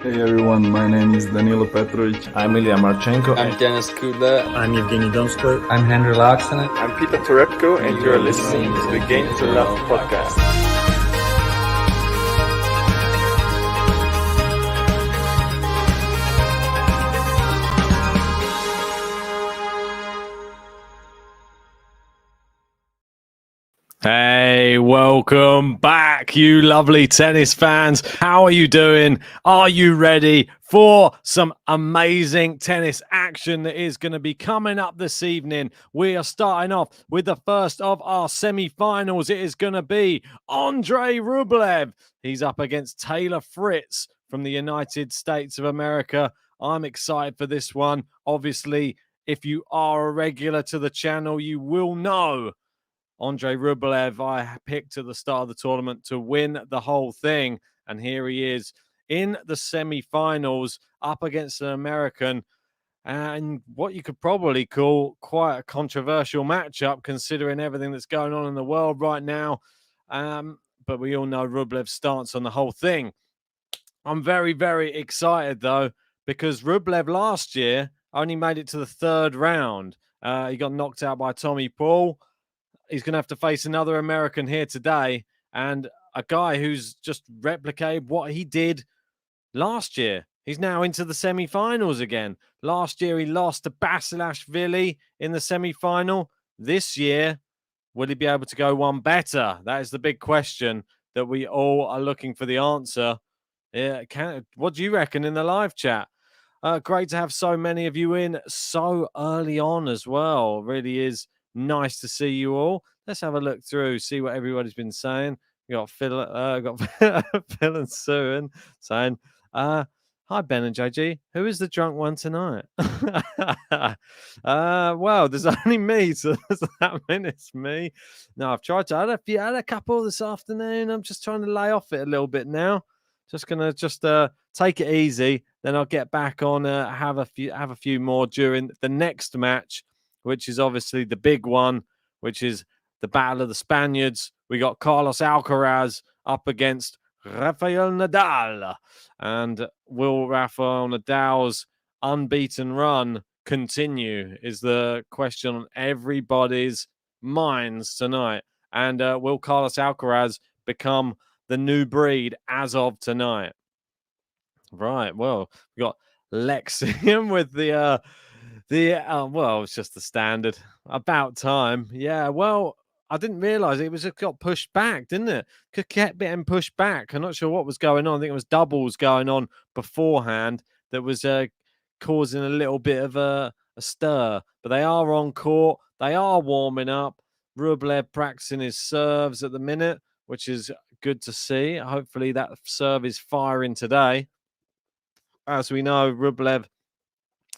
Hey everyone, my name is Danilo Petrovic. I'm Ilya Marchenko. I'm Denis Kudla. I'm Evgeny Donskoy. I'm Henry Laaksonen. I'm Peter Torebko, and you're listening to the Game to Love podcast. Hey, welcome back, you lovely tennis fans. How are you doing? Are you ready for some amazing tennis action that is going to be coming up this evening? We are starting off with the first of our semi-finals. It is going to be Andrey Rublev. He's up against Taylor Fritz from the United States of America. I'm excited for this one. Obviously, if you are a regular to the channel, you will know Andrey Rublev, I picked at the start of the tournament to win the whole thing. And here he is in the semi-finals up against an American. And what you could probably call quite a controversial matchup considering everything that's going on in the world right now. But we all know Rublev's stance on the whole thing. I'm very, very excited, though, because Rublev last year only made it to the third round. He got knocked out by Tommy Paul. He's going to have to face another American here today and a guy who's just replicated what he did last year. He's now into the semi-finals again. Last year, he lost to Basilashvili in the semi-final. This year, will he be able to go one better? That is the big question that we all are looking for the answer. What do you reckon in the live chat? Great to have so many of you in so early on as well. It really is nice to see you all. Let's have a look through, see what everybody's been saying. We got Phil, Phil and Sue saying, "Hi Ben and JG, who is the drunk one tonight?" Well, there's only me, so that means it's me. No, I've tried to. I had a couple this afternoon. I'm just trying to lay off it a little bit now. Just gonna take it easy. Then I'll get back on. Have a few more during the next match, which is obviously the big one, which is the Battle of the Spaniards. We got Carlos Alcaraz up against Rafael Nadal. And will Rafael Nadal's unbeaten run continue is the question on everybody's minds tonight. And will Carlos Alcaraz become the new breed as of tonight? Right, well, we got Lexium with well, it's just the standard. About time. Yeah, well, I didn't realize it got pushed back, didn't it? Kept getting pushed back. I'm not sure what was going on. I think it was doubles going on beforehand that was causing a little bit of a stir. But they are on court. They are warming up. Rublev practicing his serves at the minute, which is good to see. Hopefully that serve is firing today. As we know, Rublev,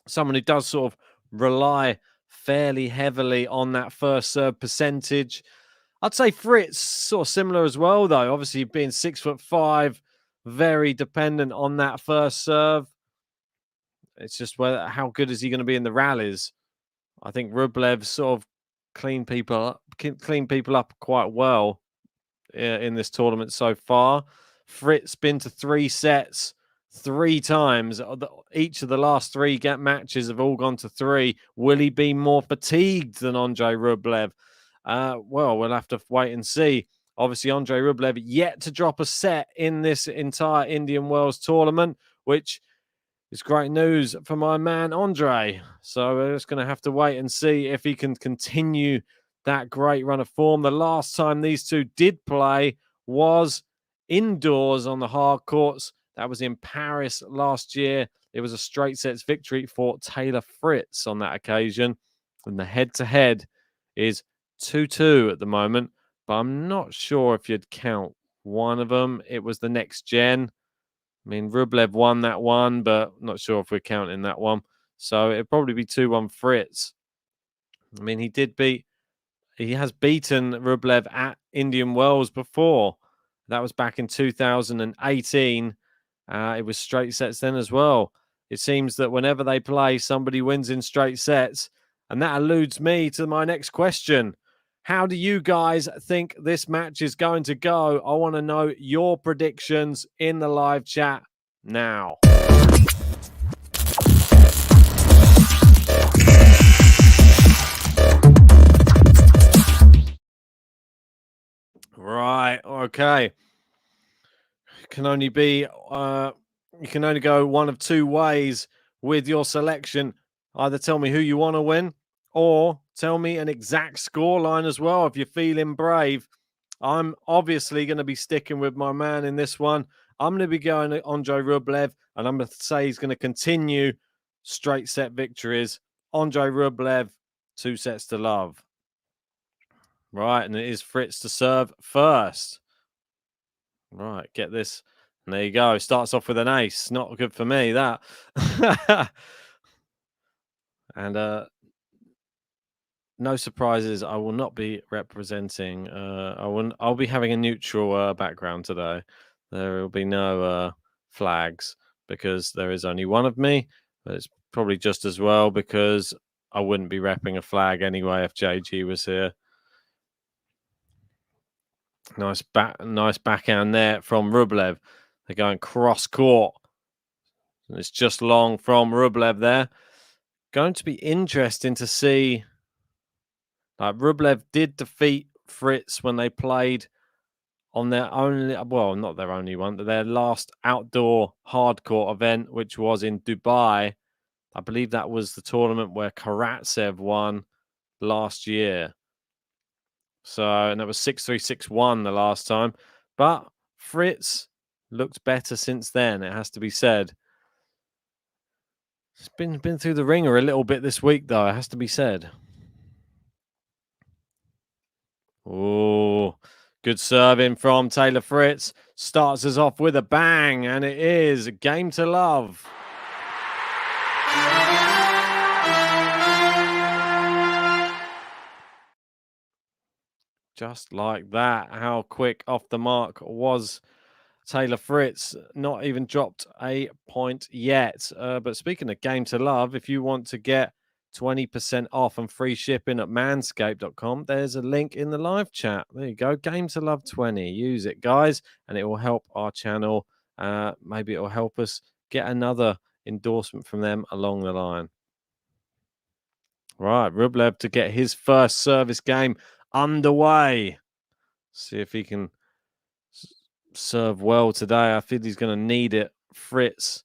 someone who does sort of rely fairly heavily on that first serve percentage. I'd say Fritz sort of similar as well, though. Obviously, being 6'5", very dependent on that first serve. It's just how good is he going to be in the rallies? I think Rublev sort of clean people up quite well in this tournament so far. Fritz been to 3 sets 3 times. Each of the last 3 matches have all gone to 3. Will he be more fatigued than Andrey Rublev? Well, we'll have to wait and see. Obviously, Andrey Rublev yet to drop a set in this entire Indian Wells tournament, which is great news for my man Andrey. So we're just going to have to wait and see if he can continue that great run of form. The last time these two did play was indoors on the hard courts. That was in Paris last year. It was a straight sets victory for Taylor Fritz on that occasion. And the head-to-head is 2-2 at the moment. But I'm not sure if you'd count one of them. It was the next gen. I mean, Rublev won that one, but not sure if we're counting that one. So it'd probably be 2-1 Fritz. I mean, he has beaten Rublev at Indian Wells before. That was back in 2018. It was straight sets then as well. It seems that whenever they play, somebody wins in straight sets. And that alludes me to my next question. How do you guys think this match is going to go? I want to know your predictions in the live chat now. Right. Okay. Can only be you can only go one of two ways with your selection. Either tell me who you want to win, or tell me an exact scoreline as well if you're feeling brave. I'm obviously going to be sticking with my man in this one. I'm going to be going to Andrey Rublev, and I'm going to say he's going to continue straight set victories. Andrey Rublev, 2-0. Right, and it is Fritz to serve first. Right, get this. And there you go. Starts off with an ace. Not good for me, that. And no surprises. I will not be representing. I'll be having a neutral background today. There will be no flags because there is only one of me. But it's probably just as well because I wouldn't be repping a flag anyway if JG was here. Nice backhand there from Rublev. They're going cross court. And it's just long from Rublev there. Going to be interesting to see. Like Rublev did defeat Fritz when they played on their only, well, not their only one, but their last outdoor hardcourt event, which was in Dubai. I believe that was the tournament where Karatsev won last year. So, and that was 6-3, 6-1 the last time. But Fritz looked better since then, it has to be said. It's been through the ringer a little bit this week, though, it has to be said. Oh, good serving from Taylor Fritz. Starts us off with a bang, and it is a game to love. Just like that. How quick off the mark was Taylor Fritz. Not even dropped a point yet. But speaking of game to love, if you want to get 20% off and free shipping at manscaped.com, there's a link in the live chat. There you go. Game to love 20. Use it, guys, and it will help our channel. Maybe it will help us get another endorsement from them along the line. Right, Rublev to get his first service game underway. See if he can serve well today. I think he's going to need it. Fritz,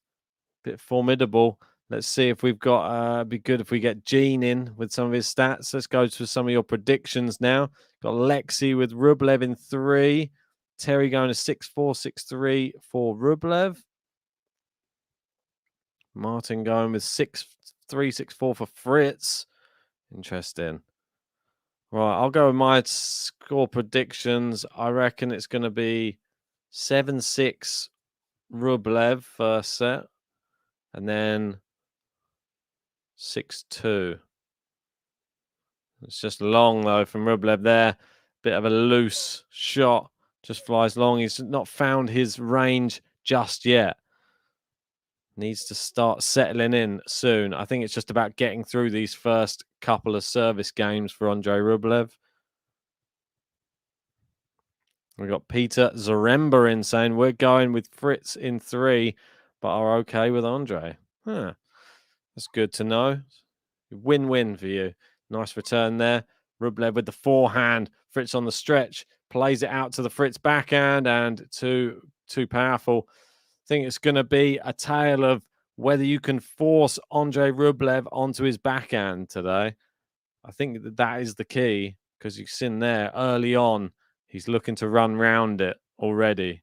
bit formidable. Let's see if we've got, be good if we get Gene in with some of his stats. Let's go to some of your predictions now. Got Lexi with Rublev in 3. Terry going to 6-4, 6-3 for Rublev. Martin going with 6-3, 6-4 for Fritz. Interesting. Right, I'll go with my score predictions. I reckon it's going to be 7-6 Rublev first set, and then 6-2. It's just long, though, from Rublev there. Bit of a loose shot. Just flies long. He's not found his range just yet. Needs to start settling in soon. I think it's just about getting through these first couple of service games for Andrey Rublev. We've got Peter Zaremba in saying we're going with Fritz in 3, but are okay with Andrey. Huh. That's good to know. Win-win for you. Nice return there. Rublev with the forehand. Fritz on the stretch. Plays it out to the Fritz backhand, and too powerful. I think it's going to be a tale of whether you can force Andrey Rublev onto his backhand today. I think that is the key, because you've seen there early on, he's looking to run round it already.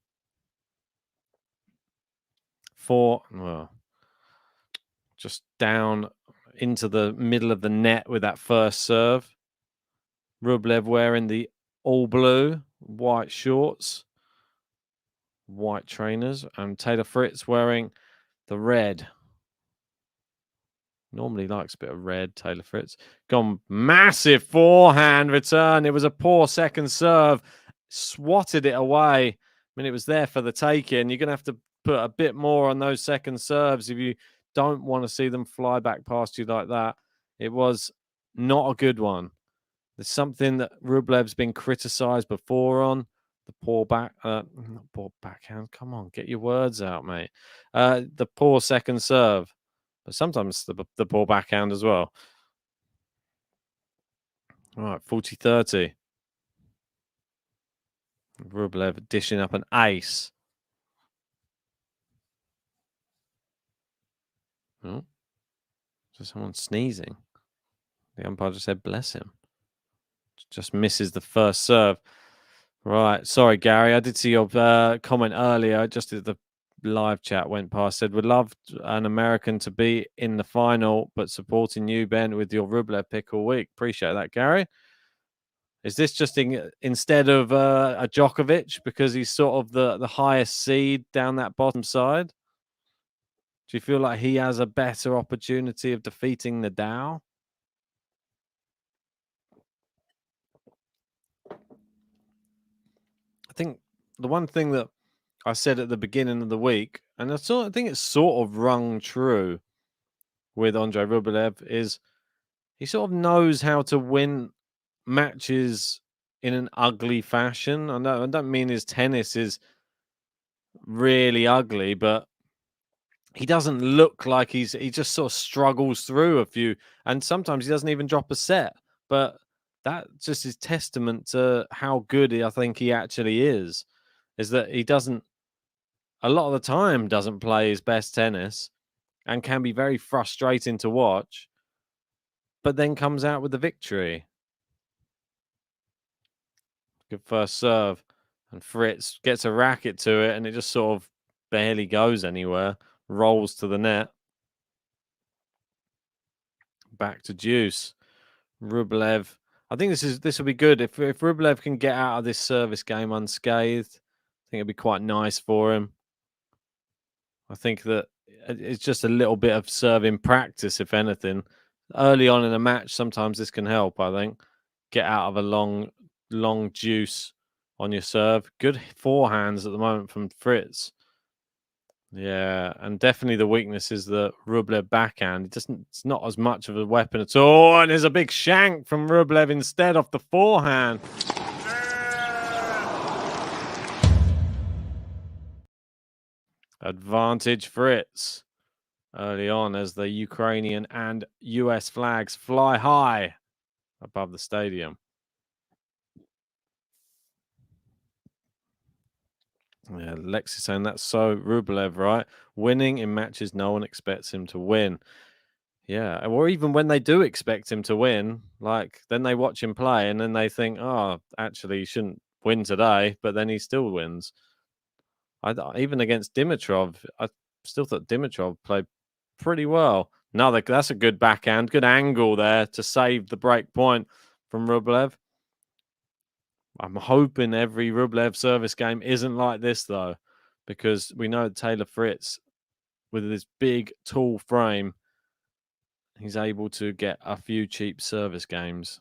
Just down into the middle of the net with that first serve. Rublev wearing the all blue, white shorts, white trainers, and Taylor Fritz wearing the red. Normally likes a bit of red, Taylor Fritz. Gone massive forehand return. It was a poor second serve. Swatted it away. I mean, it was there for the taking. You're going to have to put a bit more on those second serves if you don't want to see them fly back past you like that. It was not a good one. There's something that Rublev's been criticized before on. the poor not poor backhand. Come on, get your words out, mate. The poor second serve, but sometimes the poor backhand as well. All right, 40-30. Rublev dishing up an ace. Oh, just someone sneezing. The umpire just said, bless him. Just misses the first serve. Right. Sorry, Gary. I did see your comment earlier. Just as the live chat went past, said, would love an American to be in the final, but supporting you, Ben, with your Rublev pick all week. Appreciate that, Gary. Is this just instead of a Djokovic because he's sort of the highest seed down that bottom side? Do you feel like he has a better opportunity of defeating Nadal? I think the one thing that I said at the beginning of the week, and I think it's sort of rung true with Andrey Rublev, is he sort of knows how to win matches in an ugly fashion. I don't mean his tennis is really ugly, but he doesn't look like he just sort of struggles through a few, and sometimes he doesn't even drop a set. But that just is testament to how good I think he actually is that he doesn't, a lot of the time, doesn't play his best tennis and can be very frustrating to watch, but then comes out with the victory. Good first serve. And Fritz gets a racket to it, and it just sort of barely goes anywhere. Rolls to the net. Back to deuce. Rublev. I think this will be good. If Rublev can get out of this service game unscathed, I think it'd be quite nice for him. I think that it's just a little bit of serving practice, if anything. Early on in a match, sometimes this can help, I think. Get out of a long deuce on your serve. Good forehands at the moment from Fritz. Yeah, and definitely the weakness is the Rublev backhand. It's not as much of a weapon at all. And there's a big shank from Rublev instead off the forehand. Advantage Fritz early on as the Ukrainian and US flags fly high above the stadium. Yeah, Lexi's saying that's so Rublev, right? Winning in matches no one expects him to win. Yeah, or even when they do expect him to win, like then they watch him play and then they think, oh, actually, he shouldn't win today, but then he still wins. Even against Dimitrov, I still thought Dimitrov played pretty well. No, that's a good backhand, good angle there to save the break point from Rublev. I'm hoping every Rublev service game isn't like this, though, because we know Taylor Fritz, with his big, tall frame, he's able to get a few cheap service games.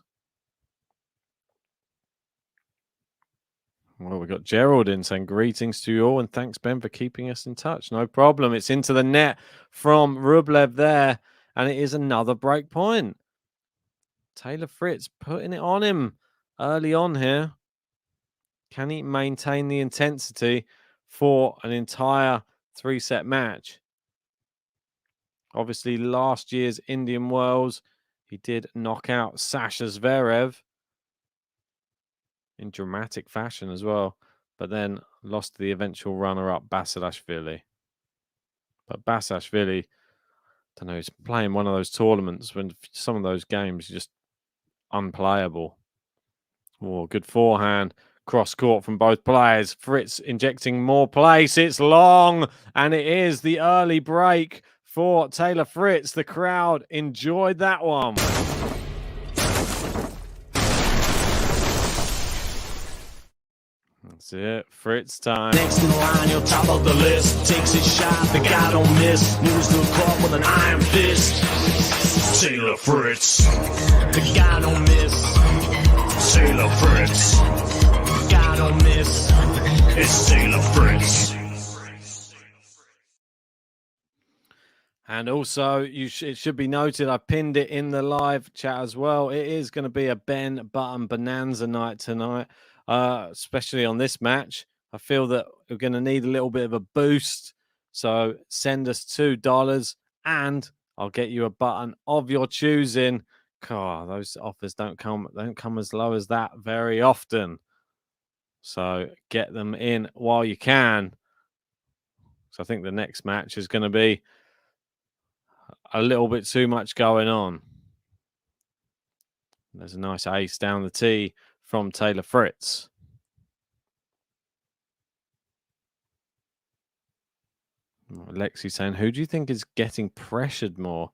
Well, we got Geraldine saying greetings to you all, and thanks, Ben, for keeping us in touch. No problem. It's into the net from Rublev there, and it is another break point. Taylor Fritz putting it on him early on here. Can he maintain the intensity for an entire 3-set match? Obviously, last year's Indian Wells, he did knock out Sasha Zverev in dramatic fashion as well, but then lost to the eventual runner-up, Basilashvili. But Basilashvili, I don't know, he's playing one of those tournaments when some of those games are just unplayable. Oh, good forehand. Cross court from both players. Fritz injecting more pace. It's long, and it is the early break for Taylor Fritz. The crowd enjoyed that one. That's it. Fritz time. Next in line, you're top of the list. Takes his shot, the guy don't miss. Moves to the court with an iron fist. Taylor Fritz. The guy don't miss. Taylor Fritz. The guy don't miss. It's Taylor Fritz. And also, it should be noted, I pinned it in the live chat as well. It is going to be a Ben Button Bonanza night tonight. especially on this match. I feel that we're going to need a little bit of a boost. So send us $2 and I'll get you a button of your choosing. God, those offers don't come as low as that very often. So get them in while you can. So I think the next match is going to be a little bit too much going on. There's a nice ace down the tee from Taylor Fritz. Lexi saying, who do you think is getting pressured more?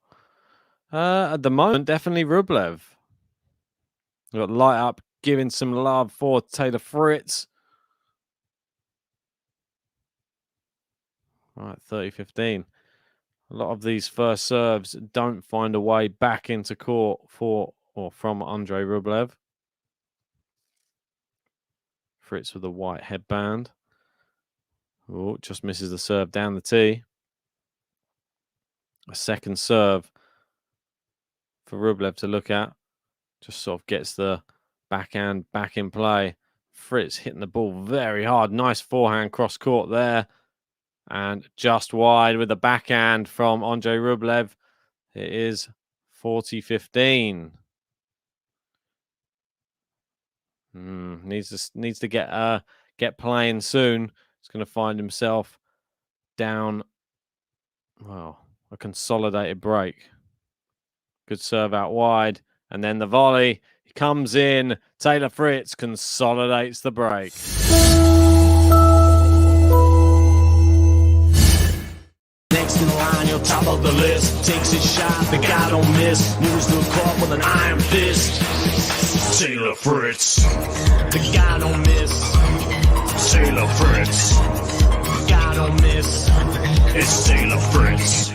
At the moment, definitely Rublev. We've got Light Up giving some love for Taylor Fritz. All right, 30-15. A lot of these first serves don't find a way back into court from Andrey Rublev. Fritz with a white headband. Oh, just misses the serve down the tee. A second serve for Rublev to look at. Just sort of gets the backhand back in play. Fritz hitting the ball very hard. Nice forehand cross court there. And just wide with the backhand from Andrey Rublev. It is 40-15. Needs to get playing soon. He's going to find himself down. Well, a consolidated break. Good serve out wide. And then the volley. He comes in. Taylor Fritz consolidates the break. Next in line, you're top of the list. Takes his shot, the guy don't miss. Moves to the court with an iron fist. Taylor Fritz. The guy don't miss. Taylor Fritz. The guy don't miss. It's Taylor Fritz.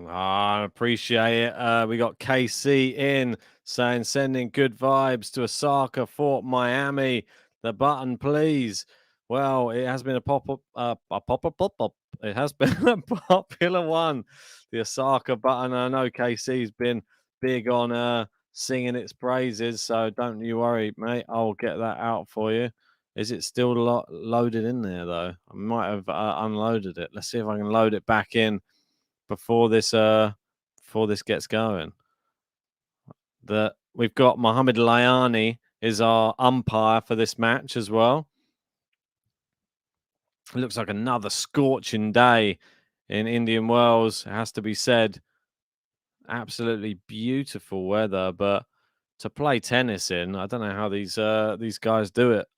I appreciate it. We got KC in saying, sending good vibes to Osaka, Fort Miami. The button, please. Well, it has been a pop-up. It has been a popular one. The Osaka button. I know KC's been big on singing its praises, so don't you worry, mate. I'll get that out for you. Is it still loaded in there, though? I might have unloaded it. Let's see if I can load it back in before this gets going. We've got Mohamed Layani is our umpire for this match as well. It looks like another scorching day in Indian Wells. It has to be said. Absolutely beautiful weather, but to play tennis in, I don't know how these guys do it.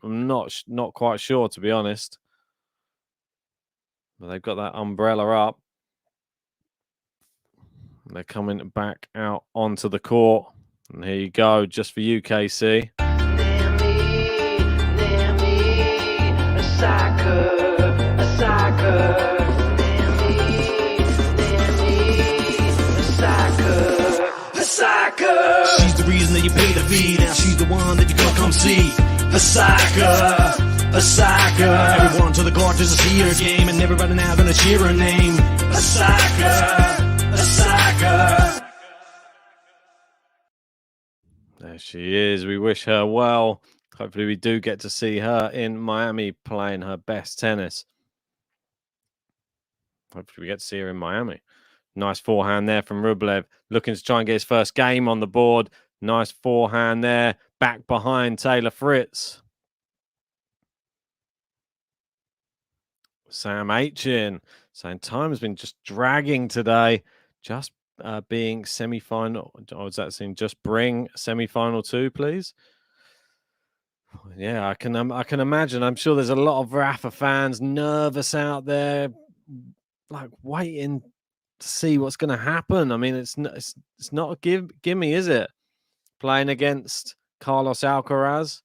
I'm not quite sure, to be honest. But they've got that umbrella up. They're coming back out onto the court. And here you go, just for you, KC. She's the reason that you pay the fee. Now she's the one that you gotta come see. Osaka. Everyone to the court just to see her game, and everybody now gonna cheer her name. Osaka. There she is. We wish her well. Hopefully we do get to see her in Miami playing her best tennis. Hopefully we get to see her in Miami. Nice forehand there from Rublev. Looking to try and get his first game on the board. Nice forehand there. Back behind Taylor Fritz. Sam Aitchin saying time has been just dragging today. Just being semi-final. Or was that saying just bring semi-final 2, please? Yeah, I can imagine. I'm sure there's a lot of Rafa fans nervous out there, like waiting to see what's going to happen. I mean, it's not a gimme, is it? Playing against Carlos Alcaraz.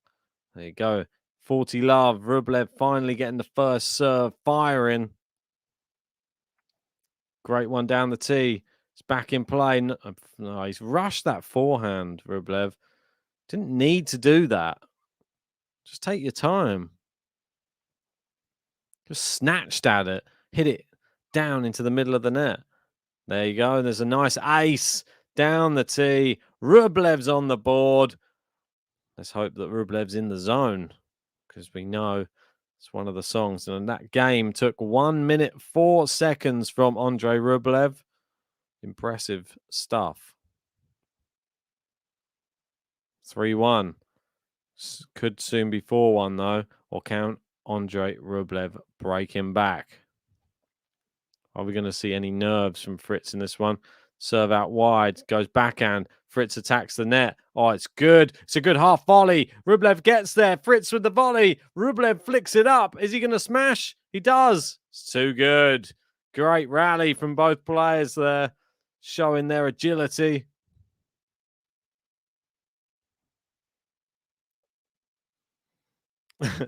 There you go. 40 love. Rublev finally getting the first serve firing. Great one down the tee. It's back in play. No, he's rushed that forehand, Rublev. Didn't need to do that. Just take your time. Just snatched at it. Hit it down into the middle of the net. There you go. There's a nice ace down the tee. Rublev's on the board. Let's hope that Rublev's in the zone, because we know it's one of the songs. And that game took 1 minute 4 seconds from Andrey Rublev. Impressive stuff. 3-1. Could soon be 4-1 though, or count Andrey Rublev breaking back. Are we going to see any nerves from Fritz in this one? Serve out wide, goes backhand. Fritz attacks the net. Oh, it's good. It's a good half volley. Rublev gets there. Fritz with the volley. Rublev flicks it up. Is he going to smash? He does. It's too good. Great rally from both players there, showing their agility.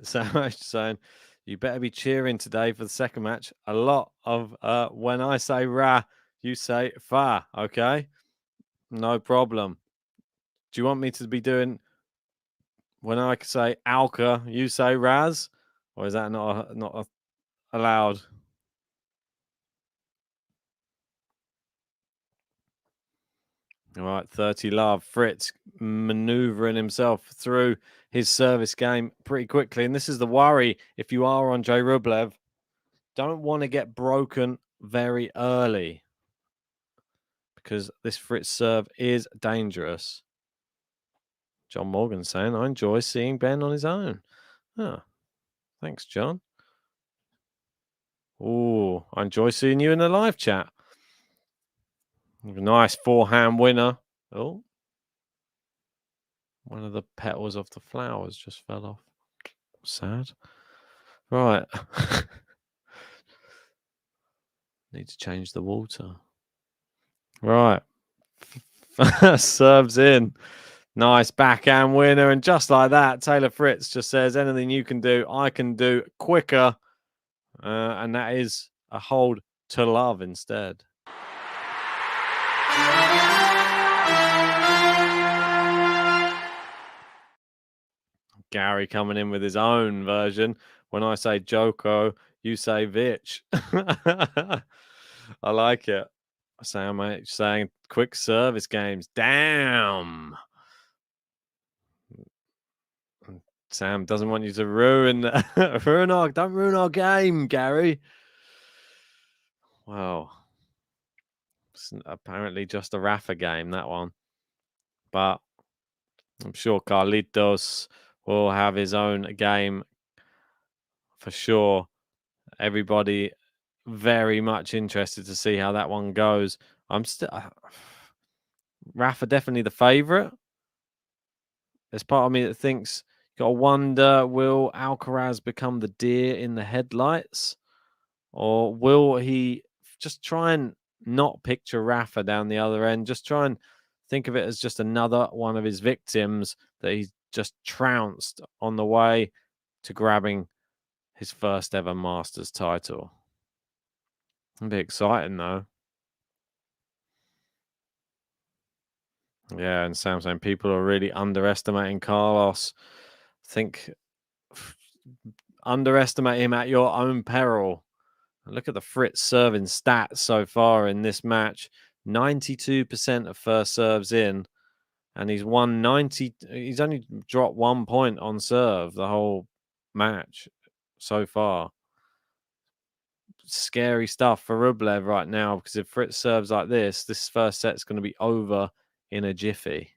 So I'm saying, you better be cheering today for the second match. A lot of when I say ra, you say fa, okay? No problem. Do you want me to be doing, when I say Alka, you say Raz? Or is that not allowed? All right, 30 love. Fritz maneuvering himself through his service game pretty quickly. And this is the worry if you are Andrey Rublev. Don't want to get broken very early, because this Fritz serve is dangerous. John Morgan saying, I enjoy seeing Ben on his own. Oh, thanks, John. Oh, I enjoy seeing you in the live chat. Nice forehand winner. Oh, one of the petals of the flowers just fell off. Sad. Right. Need to change the water. Right. Serves in. Nice backhand winner. And just like that, Taylor Fritz just says, anything you can do, I can do quicker. And that is a hold to love instead. Gary coming in with his own version. When I say Joko, you say Vitch. I like it. Sam H saying quick service games. Damn. Sam doesn't want you to ruin don't ruin our game, Gary. Wow. It's apparently just a Rafa game, that one. But I'm sure Carlitos will have his own game for sure. Everybody very much interested to see how that one goes. I'm still Rafa definitely the favorite. There's part of me that thinks, got to wonder, will Alcaraz become the deer in the headlights, or will he just try and not picture Rafa down the other end, just try and think of it as just another one of his victims that he's just trounced on the way to grabbing his first ever Masters title. It'll be exciting though. Yeah, and Sam saying people are really underestimating Carlos. I think underestimate him at your own peril. Look at the Fritz serving stats so far in this match. 92% of first serves in, and he's won 90. He's only dropped 1 point on serve the whole match so far. Scary stuff for Rublev right now, because if Fritz serves like this first set's going to be over in a jiffy.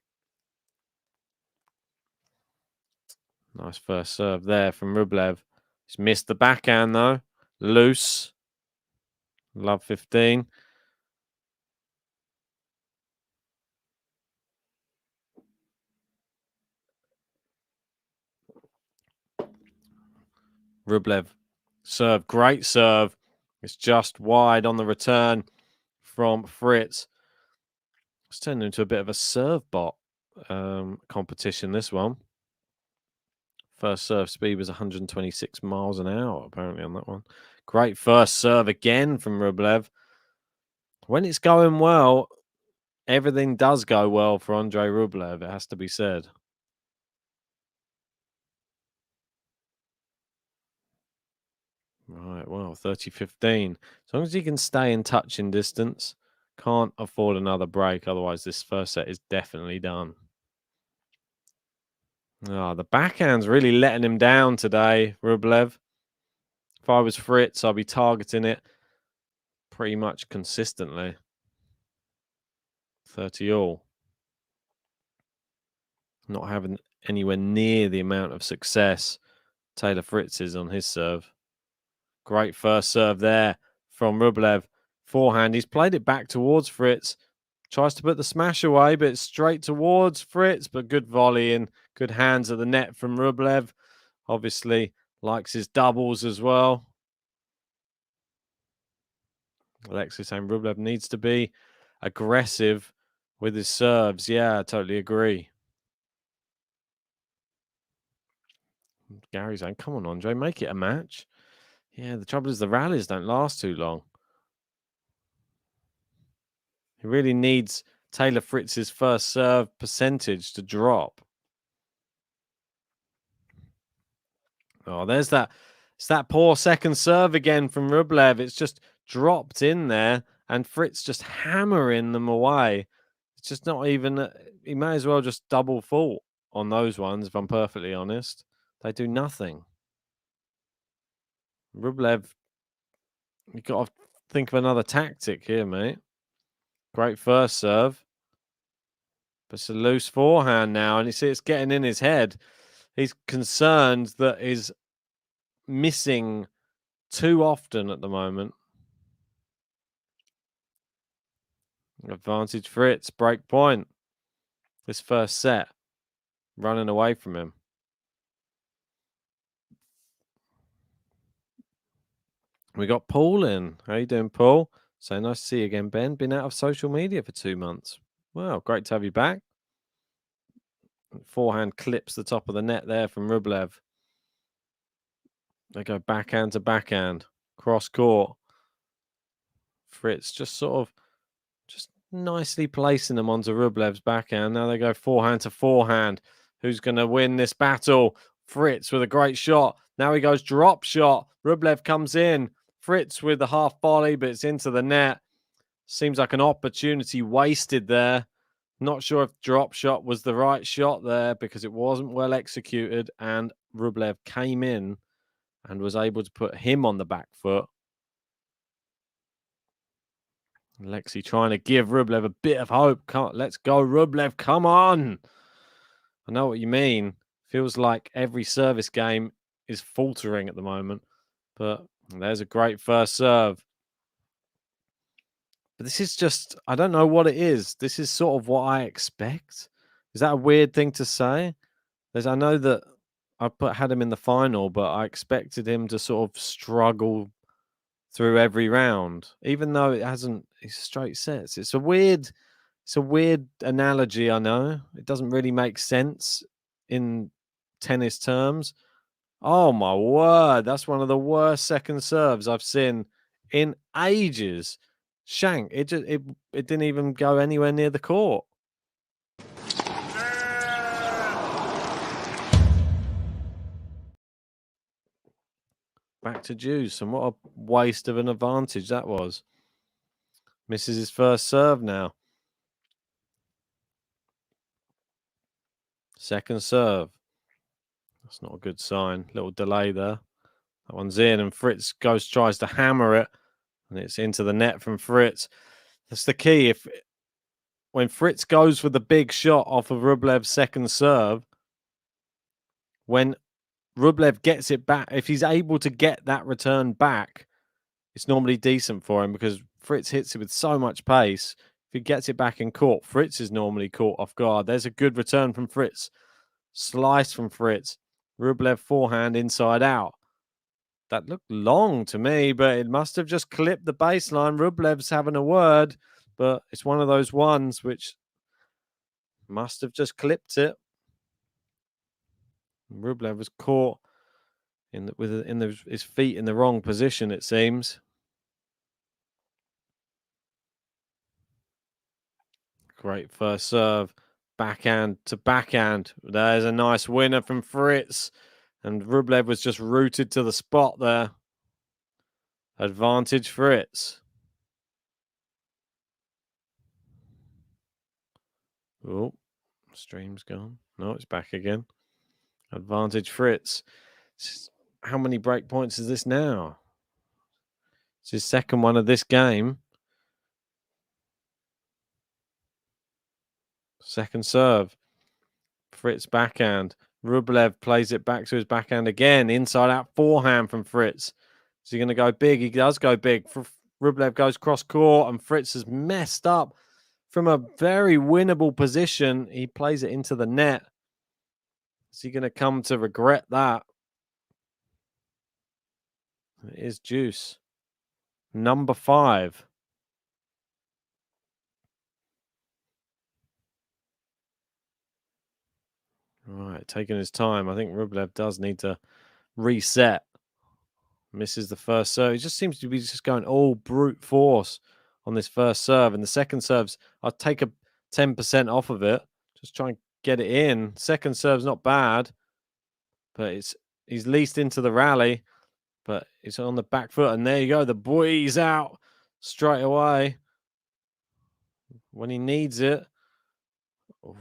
Nice first serve there from Rublev. He's missed the backhand though. Loose. Love 15. Rublev serve, great serve. It's just wide on the return from Fritz. It's turned into a bit of a serve bot competition, this one. First serve speed was 126 miles an hour, apparently, on that one. Great first serve again from Rublev. When it's going well, everything does go well for Andrey Rublev, it has to be said. Right, well, 30-15. As long as he can stay in touching distance, Can't afford another break. Otherwise, this first set is definitely done. Oh, the backhand's really letting him down today, Rublev. If I was Fritz, I'd be targeting it pretty much consistently. 30 all. Not having anywhere near the amount of success Taylor Fritz is on his serve. Great first serve there from Rublev. Forehand. He's played it back towards Fritz. Tries to put the smash away, but it's straight towards Fritz. But good volley and good hands at the net from Rublev. Obviously likes his doubles as well. Alexis saying Rublev needs to be aggressive with his serves. Yeah, I totally agree. Gary's saying, come on, Andrey, make it a match. Yeah, the trouble is the rallies don't last too long. He really needs Taylor Fritz's first serve percentage to drop. Oh, there's that. It's that poor second serve again from Rublev. It's just dropped in there, and Fritz just hammering them away. It's just not even. He may as well just double fault on those ones, if I'm perfectly honest. They do nothing. Rublev, you've got to think of another tactic here, mate. Great first serve. But it's a loose forehand now, and you see it's getting in his head. He's concerned that he's missing too often at the moment. Advantage Fritz, break point. This first set, running away from him. We got Paul in. How you doing, Paul? So nice to see you again, Ben. Been out of social media for 2 months. Wow, great to have you back. Forehand clips the top of the net there from Rublev. They go backhand to backhand, cross court. Fritz just sort of nicely placing them onto Rublev's backhand. Now they go forehand to forehand. Who's going to win this battle? Fritz with a great shot. Now he goes drop shot. Rublev comes in. Fritz with the half volley, but it's into the net. Seems like an opportunity wasted there. Not sure if drop shot was the right shot there because it wasn't well executed, and Rublev came in and was able to put him on the back foot. Lexi trying to give Rublev a bit of hope. Let's go, Rublev. Come on. I know what you mean. Feels like every service game is faltering at the moment. But there's a great first serve. But this is just, I don't know what it is. This is sort of what I expect. Is that a weird thing to say? I know that I had him in the final, but I expected him to sort of struggle through every round, even though it's straight sets. It's a weird analogy. I know it doesn't really make sense in tennis terms. Oh my word, that's one of the worst second serves I've seen in ages. Shank, it didn't even go anywhere near the court. Back to Juice, and what a waste of an advantage that was. Misses his first serve now. Second serve. That's not a good sign. Little delay there. That one's in, and Fritz tries to hammer it, and it's into the net from Fritz. That's the key. When Fritz goes for the big shot off of Rublev's second serve, when Rublev gets it back, if he's able to get that return back, it's normally decent for him because Fritz hits it with so much pace. If he gets it back in court, Fritz is normally caught off guard. There's a good return from Fritz. Slice from Fritz. Rublev forehand inside out. That looked long to me, but it must have just clipped the baseline. Rublev's having a word, but it's one of those ones which must have just clipped it. Rublev was caught with his feet in the wrong position, it seems. Great first serve. Backhand to backhand. There's a nice winner from Fritz. And Rublev was just rooted to the spot there. Advantage Fritz. Oh, stream's gone. No, it's back again. Advantage Fritz. How many break points is this now? It's his second one of this game. Second serve. Fritz backhand. Rublev plays it back to his backhand again. Inside out forehand from Fritz. Is he going to go big? He does go big. Rublev goes cross court and Fritz has messed up from a very winnable position. He plays it into the net. Is he going to come to regret that? It is Juice. Number 5. Right, taking his time. I think Rublev does need to reset. Misses the first serve. He just seems to be just going all brute force on this first serve. And the second serves, I'll take a 10% off of it. Just try and get it in. Second serve's not bad, but he's least into the rally, but it's on the back foot. And there you go. The boy's out straight away when he needs it.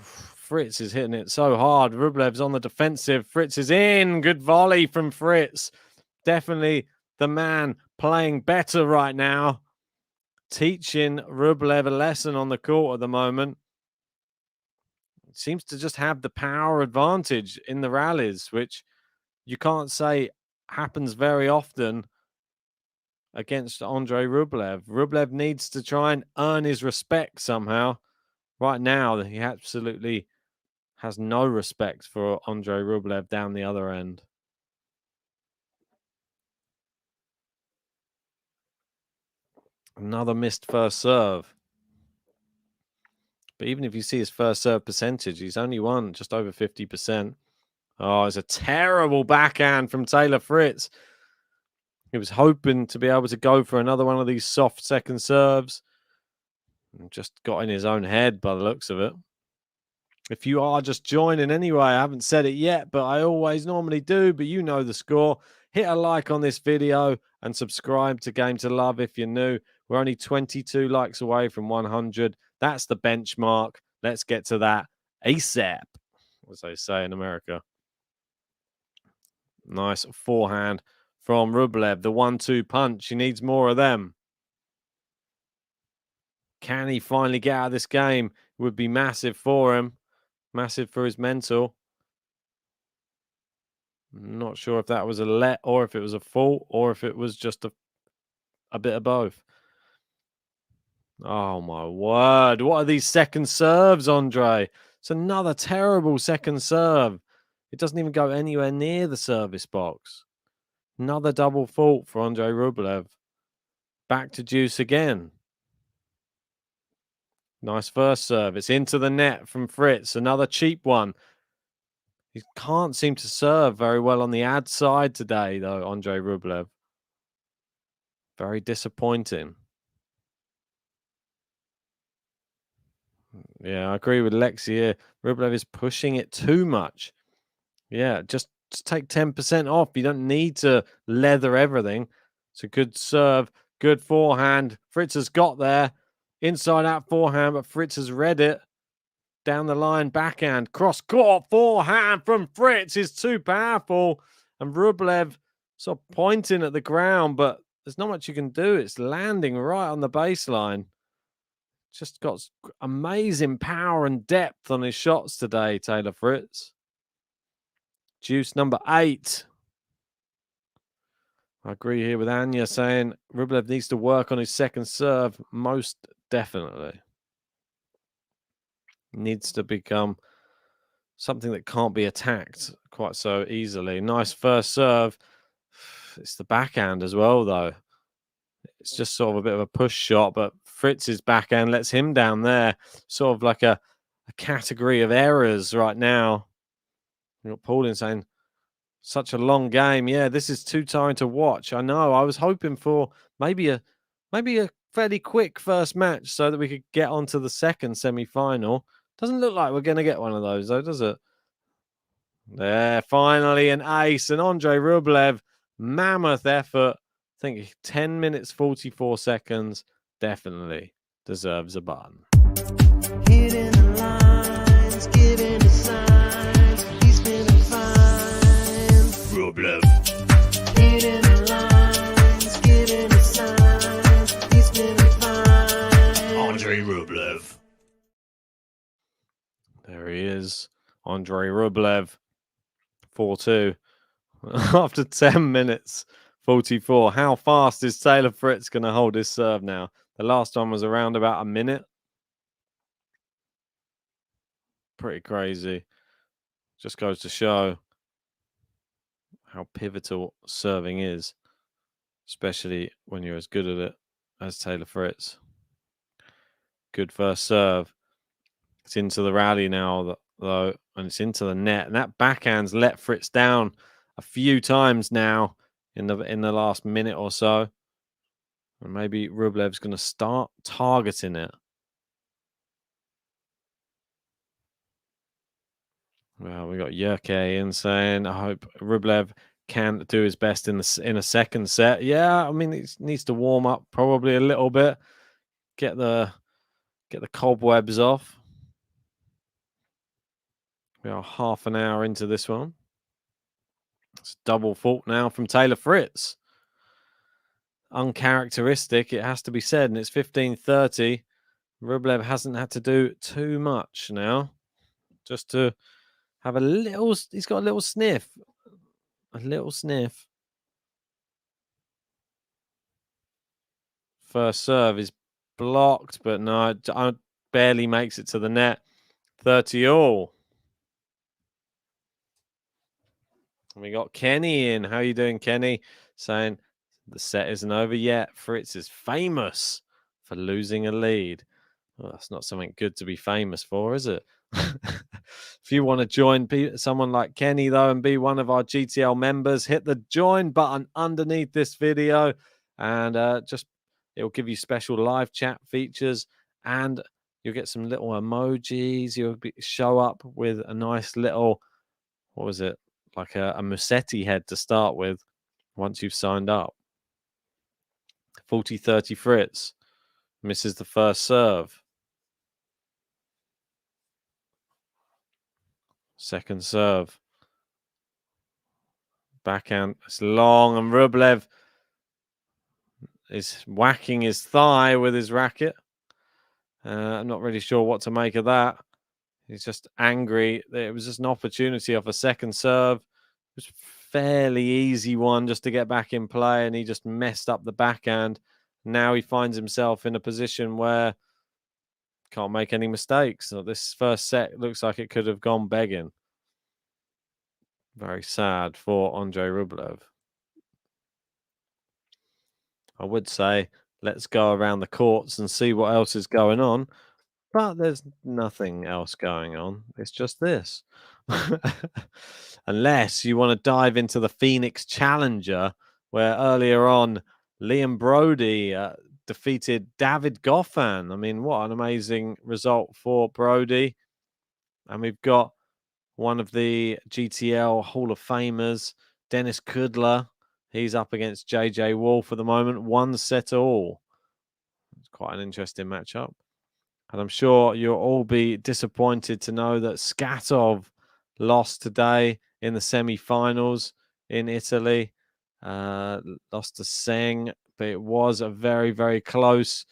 Fritz is hitting it so hard. Rublev's on the defensive. Fritz is in. Good volley from Fritz. Definitely the man playing better right now. Teaching Rublev a lesson on the court at the moment. Seems to just have the power advantage in the rallies, which you can't say happens very often against Andrey Rublev. Rublev needs to try and earn his respect somehow. Right now, he absolutely has no respect for Andrey Rublev down the other end. Another missed first serve. But even if you see his first serve percentage, he's only won just over 50%. Oh, it's a terrible backhand from Taylor Fritz. He was hoping to be able to go for another one of these soft second serves. And just got in his own head by the looks of it. If you are just joining anyway, I haven't said it yet, but I always normally do, but you know the score. Hit a like on this video and subscribe to Game to Love if you're new. We're only 22 likes away from 100. That's the benchmark. Let's get to that ASAP, as they say in America. Nice forehand from Rublev. The 1-2 punch. He needs more of them. Can he finally get out of this game? It would be massive for him. Massive for his mental. I'm not sure if that was a let or if it was a fault or if it was just a bit of both. Oh, my word. What are these second serves, Andrey? It's another terrible second serve. It doesn't even go anywhere near the service box. Another double fault for Andrey Rublev. Back to Juice again. Nice first serve. It's into the net from Fritz. Another cheap one. He can't seem to serve very well on the ad side today, though, Andrey Rublev. Very disappointing. Yeah, I agree with Lexi here. Rublev is pushing it too much. Yeah, just take 10% off. You don't need to leather everything. It's a good serve, good forehand. Fritz has got there. Inside out forehand, but Fritz has read it. Down the line, backhand, cross court, forehand from Fritz is too powerful. And Rublev sort of pointing at the ground, but there's not much you can do. It's landing right on the baseline. Just got amazing power and depth on his shots today, Taylor Fritz. Juice number 8. I agree here with Anya saying Rublev needs to work on his second serve, most definitely. Needs to become something that can't be attacked quite so easily. Nice first serve. It's the backhand as well, though. It's just sort of a bit of a push shot, but Fritz's backhand lets him down there. Sort of like a category of errors right now. You've got Paulin saying, such a long game. Yeah, this is too tiring to watch. I know. I was hoping for maybe a fairly quick first match so that we could get onto the second semi-final. Doesn't look like we're going to get one of those, though, does it? There, finally an ace. And Andrey Rublev, mammoth effort. I think 10 minutes, 44 seconds. Definitely deserves a button. Hitting the line. There he is. Andrey Rublev. 4-2. After 10 minutes. 44. How fast is Taylor Fritz going to hold his serve now? The last one was around about a minute. Pretty crazy. Just goes to show how pivotal serving is, especially when you're as good at it as Taylor Fritz. Good first serve. It's into the rally now, though, and it's into the net. And that backhand's let Fritz down a few times now in the last minute or so. And maybe Rublev's going to start targeting it. Well, we got Yerke in saying, I hope Rublev can do his best in a second set. Yeah, I mean, he needs to warm up probably a little bit, get the cobwebs off. We are half an hour into this one. It's double fault now from Taylor Fritz. Uncharacteristic, it has to be said, and it's 15:30. Rublev hasn't had to do too much now, just to have a little. He's got a little sniff, First serve is blocked, but no, it barely makes it to the net. 30 all. And we got Kenny in. How you doing, Kenny? Saying the set isn't over yet. Fritz is famous for losing a lead. Well, that's not something good to be famous for, is it? If you want to join someone like Kenny, though, and be one of our GTL members, hit the join button underneath this video, and it'll give you special live chat features, and you'll get some little emojis. You'll show up with a nice little, what was it, like a Musetti head to start with once you've signed up. 40-30 Fritz. Misses the first serve. Second serve. Backhand. It's long, and Rublev is whacking his thigh with his racket. I'm not really sure what to make of that. He's just angry. It was just an opportunity off a second serve. It was a fairly easy one just to get back in play, and he just messed up the backhand. Now he finds himself in a position where can't make any mistakes. So this first set looks like it could have gone begging. Very sad for Andrey Rublev. I would say let's go around the courts and see what else is going on, but there's nothing else going on. It's just this. Unless you want to dive into the Phoenix Challenger, where earlier on Liam Brody defeated David Goffin. I mean, what an amazing result for Brody. And we've got one of the GTL Hall of Famers, Dennis Kudler. He's up against JJ Wolf at the moment. 1-set-all. It's quite an interesting matchup. And I'm sure you'll all be disappointed to know that Skatov lost today in the semi-finals in Italy. Lost to Seng, but it was a very, very close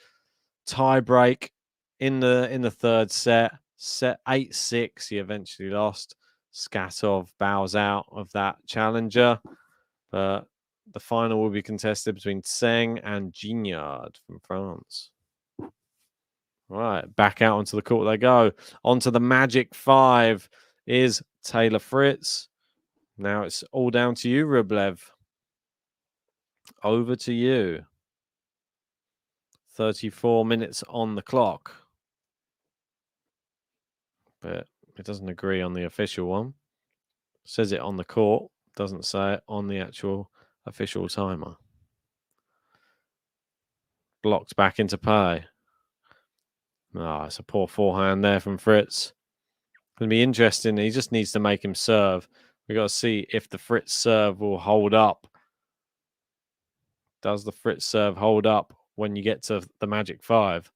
tie break in the third set. Set 8-6, he eventually lost. Skatov bows out of that challenger, but the final will be contested between Seng and Gignard from France. Right, back out onto the court they go. Onto the Magic 5 is Taylor Fritz. Now it's all down to you, Rublev. Over to you. 34 minutes on the clock. But it doesn't agree on the official one. Says it on the court, doesn't say it on the actual official timer. Blocked back into play. Oh, it's a poor forehand there from Fritz. Going to be interesting. He just needs to make him serve. We've got to see if the Fritz serve will hold up. Does the Fritz serve hold up when you get to the Magic 5?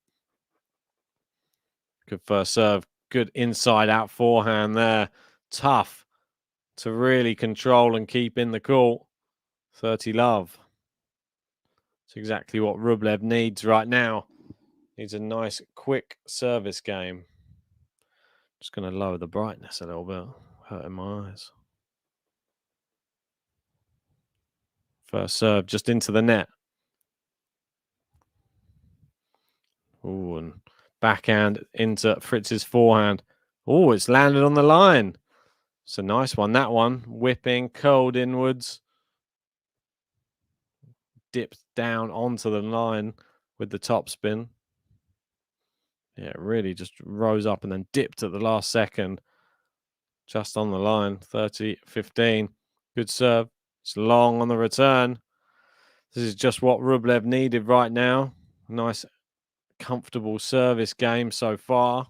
Good first serve. Good inside-out forehand there. Tough to really control and keep in the court. 30 love. It's exactly what Rublev needs right now. Needs a nice, quick service game. Just going to lower the brightness a little bit, hurting my eyes. First serve just into the net. Oh, and backhand into Fritz's forehand. Oh, it's landed on the line. It's a nice one, that one. Whipping, curled inwards. Dipped down onto the line with the topspin. Yeah, it really just rose up and then dipped at the last second. Just on the line, 30-15. Good serve. It's long on the return. This is just what Rublev needed right now. Nice, comfortable service game so far.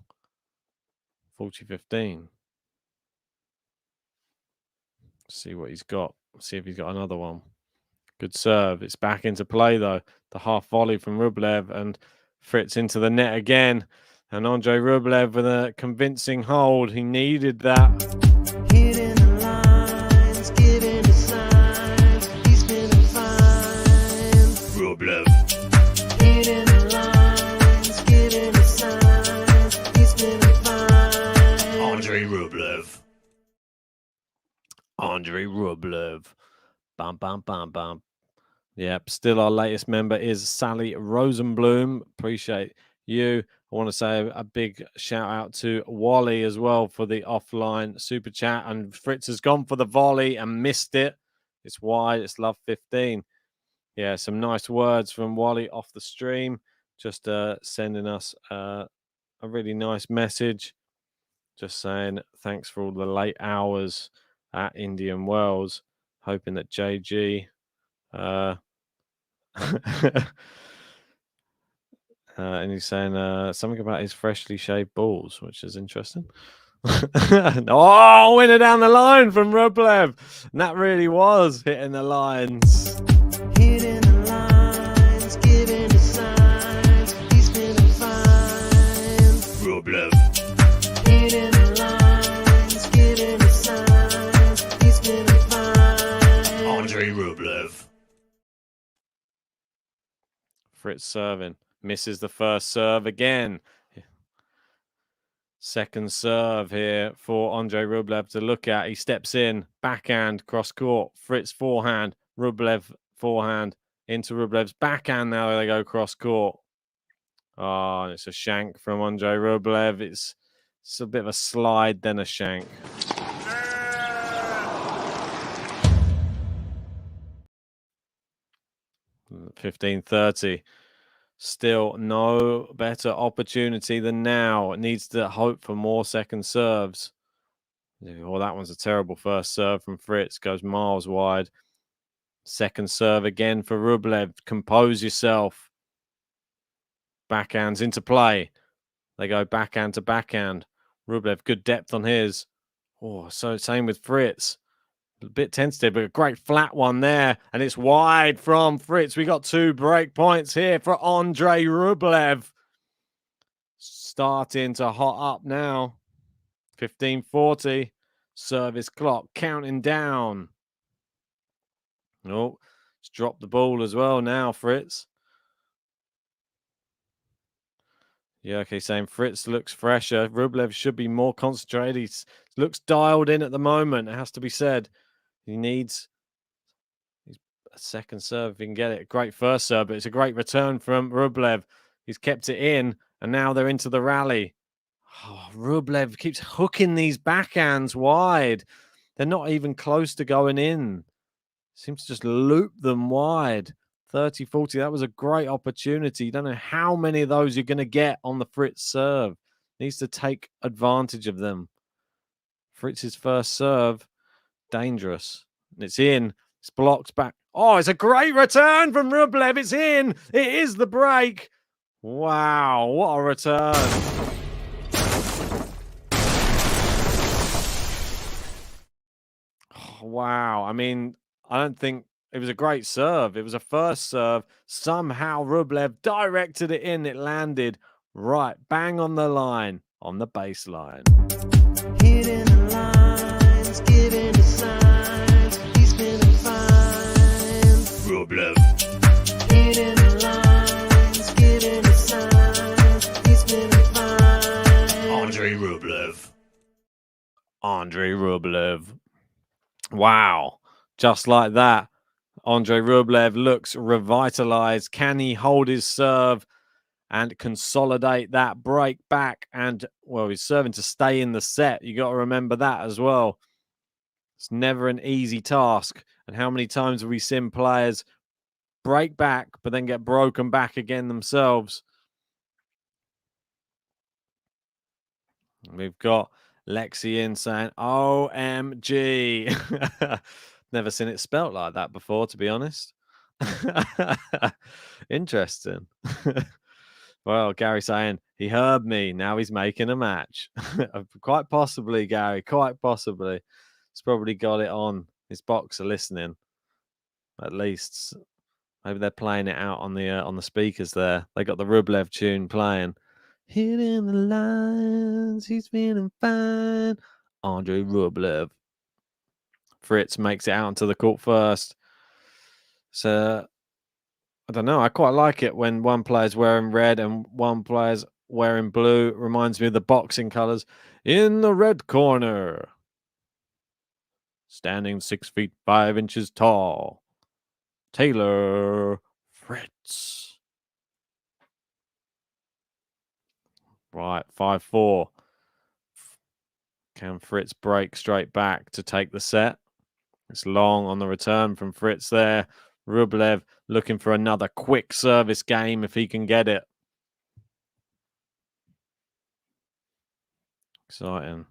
40-15. See what he's got. See if he's got another one. Good serve. It's back into play, though. The half volley from Rublev and Fritz into the net again. And Andrey Rublev with a convincing hold. He needed that. Hitting the lines, giving the signs, he's feeling fine. Rublev. Hitting the lines, giving the signs, he's feeling fine. Andrey Rublev. Andrey Rublev. Bam, bam, bam, bam. Yep, still our latest member is Sally Rosenblum. Appreciate you. I want to say a big shout out to Wally as well for the offline super chat. And Fritz has gone for the volley and missed it. It's wide. It's love 15. Yeah, some nice words from Wally off the stream. Just sending us a really nice message. Just saying thanks for all the late hours at Indian Wells. Hoping that JG and he's saying something about his freshly shaved balls, which is interesting. Oh, winner down the line from Rublev. And that really was hitting the lines. Hitting the lines, giving the signs, he's feeling fine. Rublev. Hitting the lines, giving the signs, he's feeling fine. Andrey Rublev. Fritz serving. Misses the first serve again. Second serve here for Andrey Rublev to look at. He steps in, backhand, cross court. Fritz forehand, Rublev forehand into Rublev's backhand. Now they go cross court. Oh, and it's a shank from Andrey Rublev. It's a bit of a slide, then a shank. $15-30. Still no better opportunity than now. It needs to hope for more second serves. Well, that one's a terrible first serve from Fritz. Goes miles wide. Second serve again for Rublev. Compose yourself. Backhands into play. They go backhand to backhand. Rublev, good depth on his. Oh, so same with Fritz. A bit tentative, but a great flat one there. And it's wide from Fritz. We got 2 break points here for Andrey Rublev. Starting to hot up now. 15-40. Service clock counting down. Oh, it's dropped the ball as well now, Fritz. Yeah, okay, saying Fritz looks fresher. Rublev should be more concentrated. He looks dialed in at the moment, it has to be said. He needs a second serve if he can get it. Great first serve, but it's a great return from Rublev. He's kept it in, and now they're into the rally. Oh, Rublev keeps hooking these backhands wide. They're not even close to going in. Seems to just loop them wide. 30-40, that was a great opportunity. You don't know how many of those you're going to get on the Fritz serve. Needs to take advantage of them. Fritz's first serve. Dangerous. And it's in. It's blocked back. Oh, it's a great return from Rublev. It's in. It is the break. Wow, what a return. Oh, wow. I mean, I don't think it was a great serve. It was a first serve. Somehow Rublev directed it in. It landed right bang on the line, on the baseline. Hitting the lines, giving the signs, he's feeling fine. Rublev. Hitting the lines, giving the signs, he's feeling fine. Andrey Rublev. Andrey Rublev. Wow. Just like that. Andrey Rublev looks revitalized. Can he hold his serve and consolidate that break back? And, well, he's serving to stay in the set. You got to remember that as well. It's never an easy task. And how many times have we seen players break back, but then get broken back again themselves? We've got Lexi in saying, OMG. Never seen it spelt like that before, to be honest. Interesting. Well, Gary saying, he heard me. Now he's making a match. Quite possibly, Gary. Quite possibly. He's probably got it on. His boxer listening. At least. Maybe they're playing it out on the speakers there. They got the Rublev tune playing. Hitting the lines, he's feeling fine. Andrey Rublev. Fritz makes it out into the court first. So, I don't know. I quite like it when one player's wearing red and one player's wearing blue. It reminds me of the boxing colors. In the red corner, standing 6 feet 5 inches tall, Taylor Fritz. Right, 5-4. Can Fritz break straight back to take the set? It's long on the return from Fritz there. Rublev looking for another quick service game if he can get it. Exciting.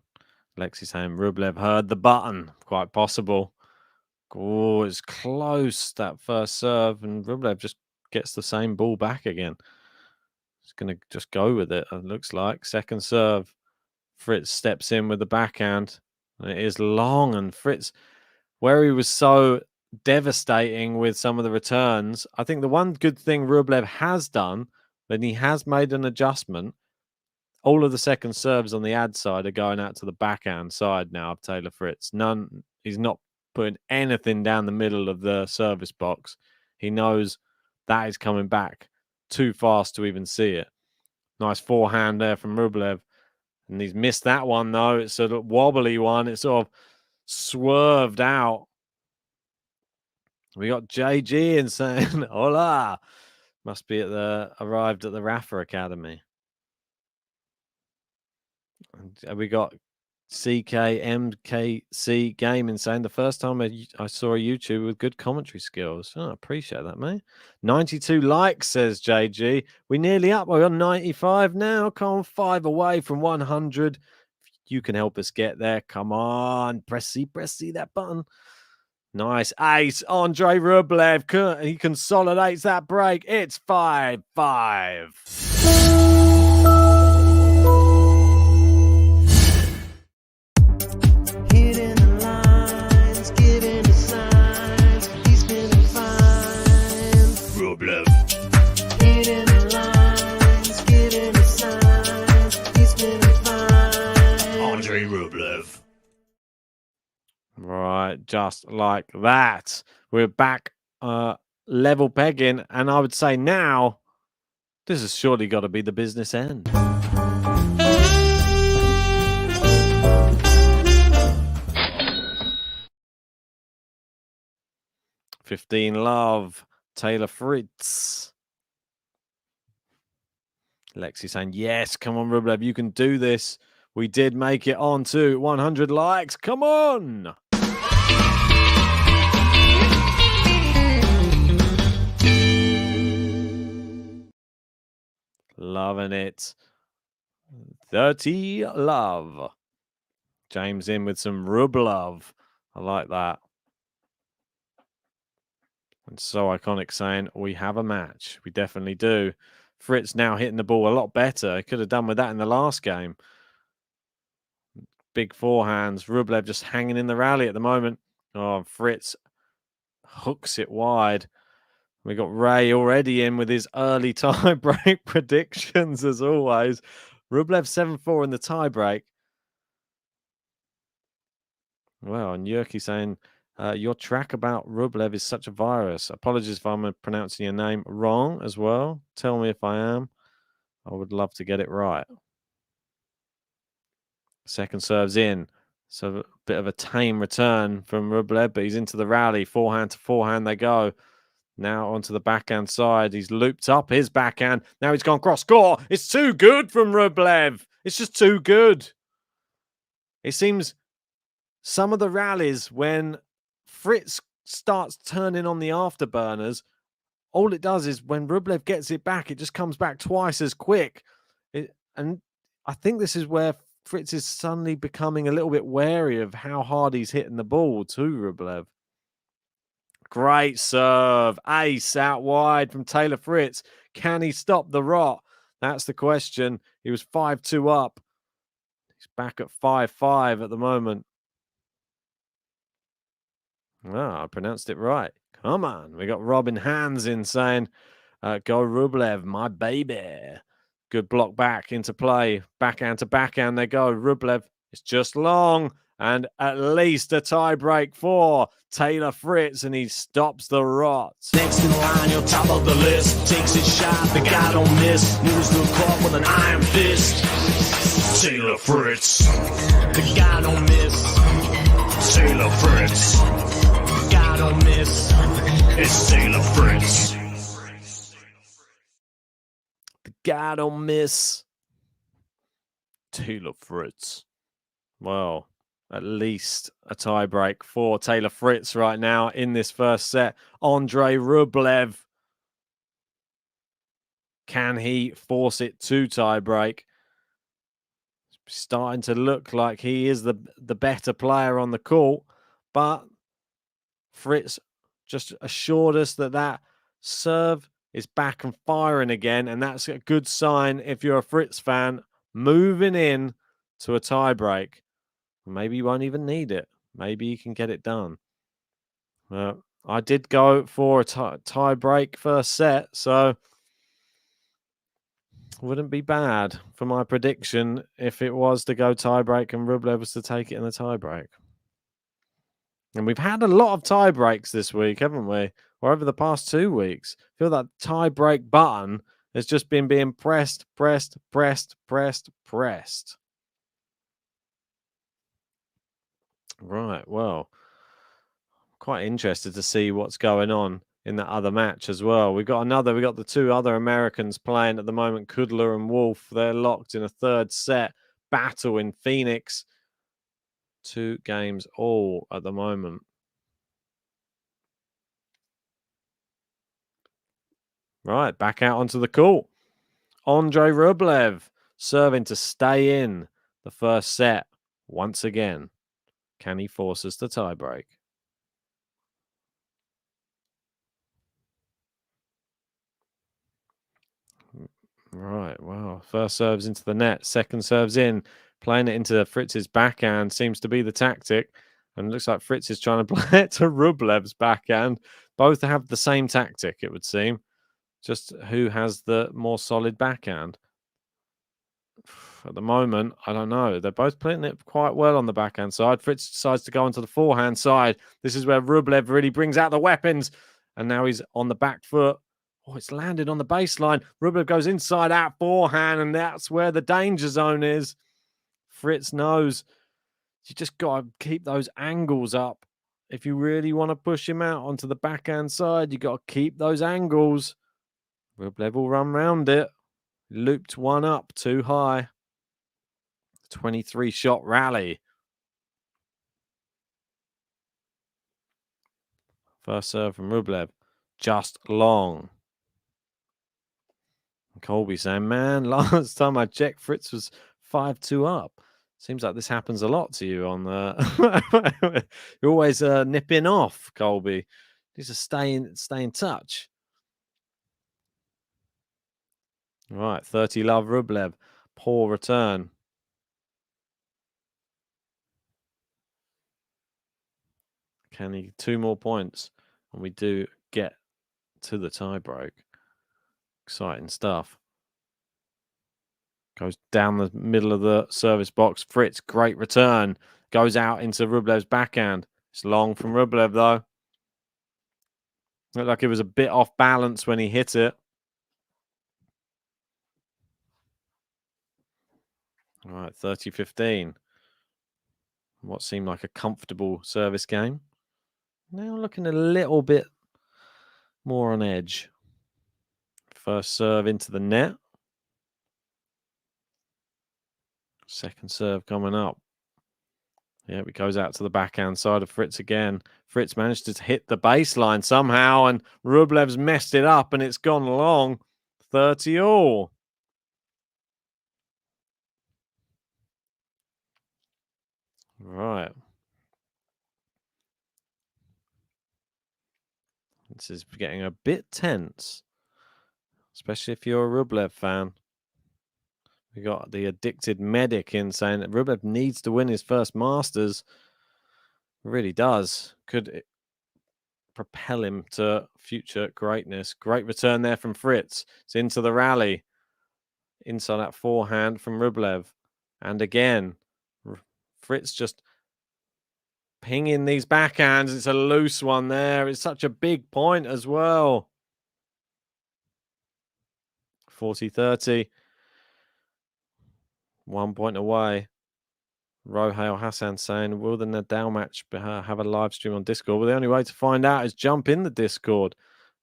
Lexi saying Rublev heard the button. Quite possible. Oh, it's close, that first serve, and Rublev just gets the same ball back again. He's going to just go with it, it looks like. Second serve. Fritz steps in with the backhand. And it is long, and Fritz, where he was so devastating with some of the returns, I think the one good thing Rublev has done, then he has made an adjustment. All of the second serves on the ad side are going out to the backhand side now of Taylor Fritz. None, he's not putting anything down the middle of the service box. He knows that is coming back too fast to even see it. Nice forehand there from Rublev. And he's missed that one, though. It's a wobbly one. It sort of swerved out. We got JG in saying, hola. Must be arrived at the Rafa Academy. And we got CKMKC Gaming saying the first time I saw a YouTube with good commentary skills. Oh, I appreciate that, mate. 92 likes, says JG. We're nearly up. We're on 95 now. Come on, 5 away from 100. You can help us get there. Come on. Press C, that button. Nice ace. Andrey Rublev. He consolidates that break. It's 5-5. Hitting the lines, giving the signs, he's feeling fine. Rublev. Hitting the lines, giving the signs, he's feeling fine. Andrey Rublev. Right, just like that. We're back level pegging, and I would say now this has surely got to be the business end. $15 Taylor Fritz. Lexi saying, yes, come on, Rublev, you can do this. We did make it on to 100 likes. Come on. Loving it. 30 love. James in with some Rublev. I like that. And so iconic saying, we have a match. We definitely do. Fritz now hitting the ball a lot better. He could have done with that in the last game. Big forehands. Rublev just hanging in the rally at the moment. Oh, Fritz hooks it wide. We got Ray already in with his early tie break predictions as always. Rublev 7-4 in the tie break. Well, and Yerky saying, your track about Rublev is such a virus. Apologies if I'm pronouncing your name wrong as well. Tell me if I am. I would love to get it right. Second serve's in. So a bit of a tame return from Rublev, but he's into the rally. Forehand to forehand they go. Now onto the backhand side. He's looped up his backhand. Now he's gone cross court. It's too good from Rublev. It's just too good. It seems some of the rallies when Fritz starts turning on the afterburners, all it does is when Rublev gets it back, it just comes back twice as quick. And I think this is where Fritz is suddenly becoming a little bit wary of how hard he's hitting the ball to Rublev. Great serve. Ace out wide from Taylor Fritz. Can he stop the rot? That's the question. He was 5-2 up. He's back at 5-5 at the moment. I pronounced it right. Come on. We got Robin Hands in saying, go Rublev, my baby. Good block back into play. Backhand to backhand they go. Rublev, it's just long. And at least a tie break for Taylor Fritz, and he stops the rot. Next in line, you're top of the list. Takes his shot, the guy don't miss. Moves the court with an iron fist. Taylor Fritz, the guy don't miss. Taylor Fritz, the guy don't miss. It's Taylor Fritz. The guy don't miss. Taylor Fritz. Well, at least a tie break for Taylor Fritz right now in this first set. Andrey Rublev. Can he force it to tie break? Starting to look like he is the better player on the court, but Fritz just assured us that serve is back and firing again, and that's a good sign if you're a Fritz fan, moving in to a tie break. Maybe you won't even need it. Maybe you can get it done. I did go for a tie break first set, so wouldn't be bad for my prediction if it was to go tie break and Rublev was to take it in the tie break. And we've had a lot of tie breaks this week, haven't we? Or over the past 2 weeks. I feel that tie break button has just been being pressed. Right, well, quite interested to see what's going on in that other match as well. We got the 2 other Americans playing at the moment, Kudler and Wolf. They're locked in a third set battle in Phoenix. 2 games all at the moment. Right, back out onto the court. Andrey Rublev serving to stay in the first set once again. Can he force us to tie break? Right, well, first serves into the net, second serves in, playing it into Fritz's backhand seems to be the tactic. And it looks like Fritz is trying to play it to Rublev's backhand. Both have the same tactic, it would seem. Just who has the more solid backhand? At the moment, I don't know. They're both playing it quite well on the backhand side. Fritz decides to go onto the forehand side. This is where Rublev really brings out the weapons. And now he's on the back foot. Oh, it's landed on the baseline. Rublev goes inside out forehand, and that's where the danger zone is. Fritz knows you just got to keep those angles up. If you really want to push him out onto the backhand side, you got to keep those angles. Rublev will run round it. Looped one up too high. 23-shot rally. First serve from Rublev. Just long. Colby saying, man, last time I checked, Fritz was 5-2 up. Seems like this happens a lot to you on the... You're always nipping off, Colby. Needs to stay in touch. Right, 30 love Rublev. Poor return. Can he 2 more points? And we do get to the tie break. Exciting stuff. Goes down the middle of the service box. Fritz, great return. Goes out into Rublev's backhand. It's long from Rublev, though. Looked like it was a bit off balance when he hit it. All right, 30-15. what seemed like a comfortable service game. Now looking a little bit more on edge. First serve into the net. Second serve coming up. Yeah, it goes out to the backhand side of Fritz again. Fritz managed to hit the baseline somehow, and Rublev's messed it up, and it's gone long. 30-all. Right. This is getting a bit tense, especially if you're a Rublev fan. We got the addicted medic in saying that Rublev needs to win his first Masters. Really does. Could propel him to future greatness. Great return there from Fritz. It's into the rally. Inside that forehand from Rublev. And again, Fritz just pinging these backhands. It's a loose one there. It's such a big point as well. 40-30. 1 point away. Rohail Hassan saying, will the Nadal match have a live stream on Discord? Well, the only way to find out is jump in the Discord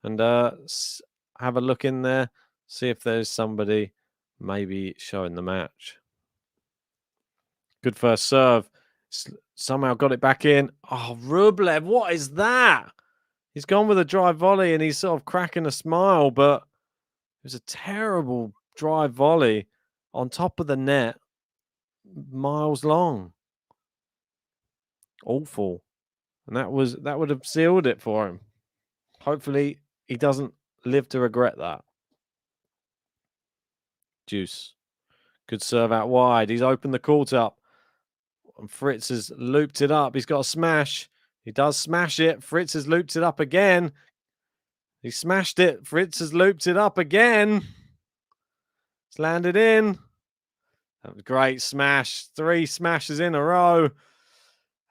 and have a look in there, see if there's somebody maybe showing the match. Good first serve. Somehow got it back in. Oh, Rublev, what is that? He's gone with a drive volley and he's sort of cracking a smile, but it was a terrible drive volley on top of the net, miles long. Awful. And that would have sealed it for him. Hopefully he doesn't live to regret that. Juice. Good serve out wide. He's opened the court up. And Fritz has looped it up. He's got a smash. He does smash it. Fritz has looped it up again. He smashed it. Fritz has looped it up again. It's landed in. That was a great smash. 3 smashes in a row.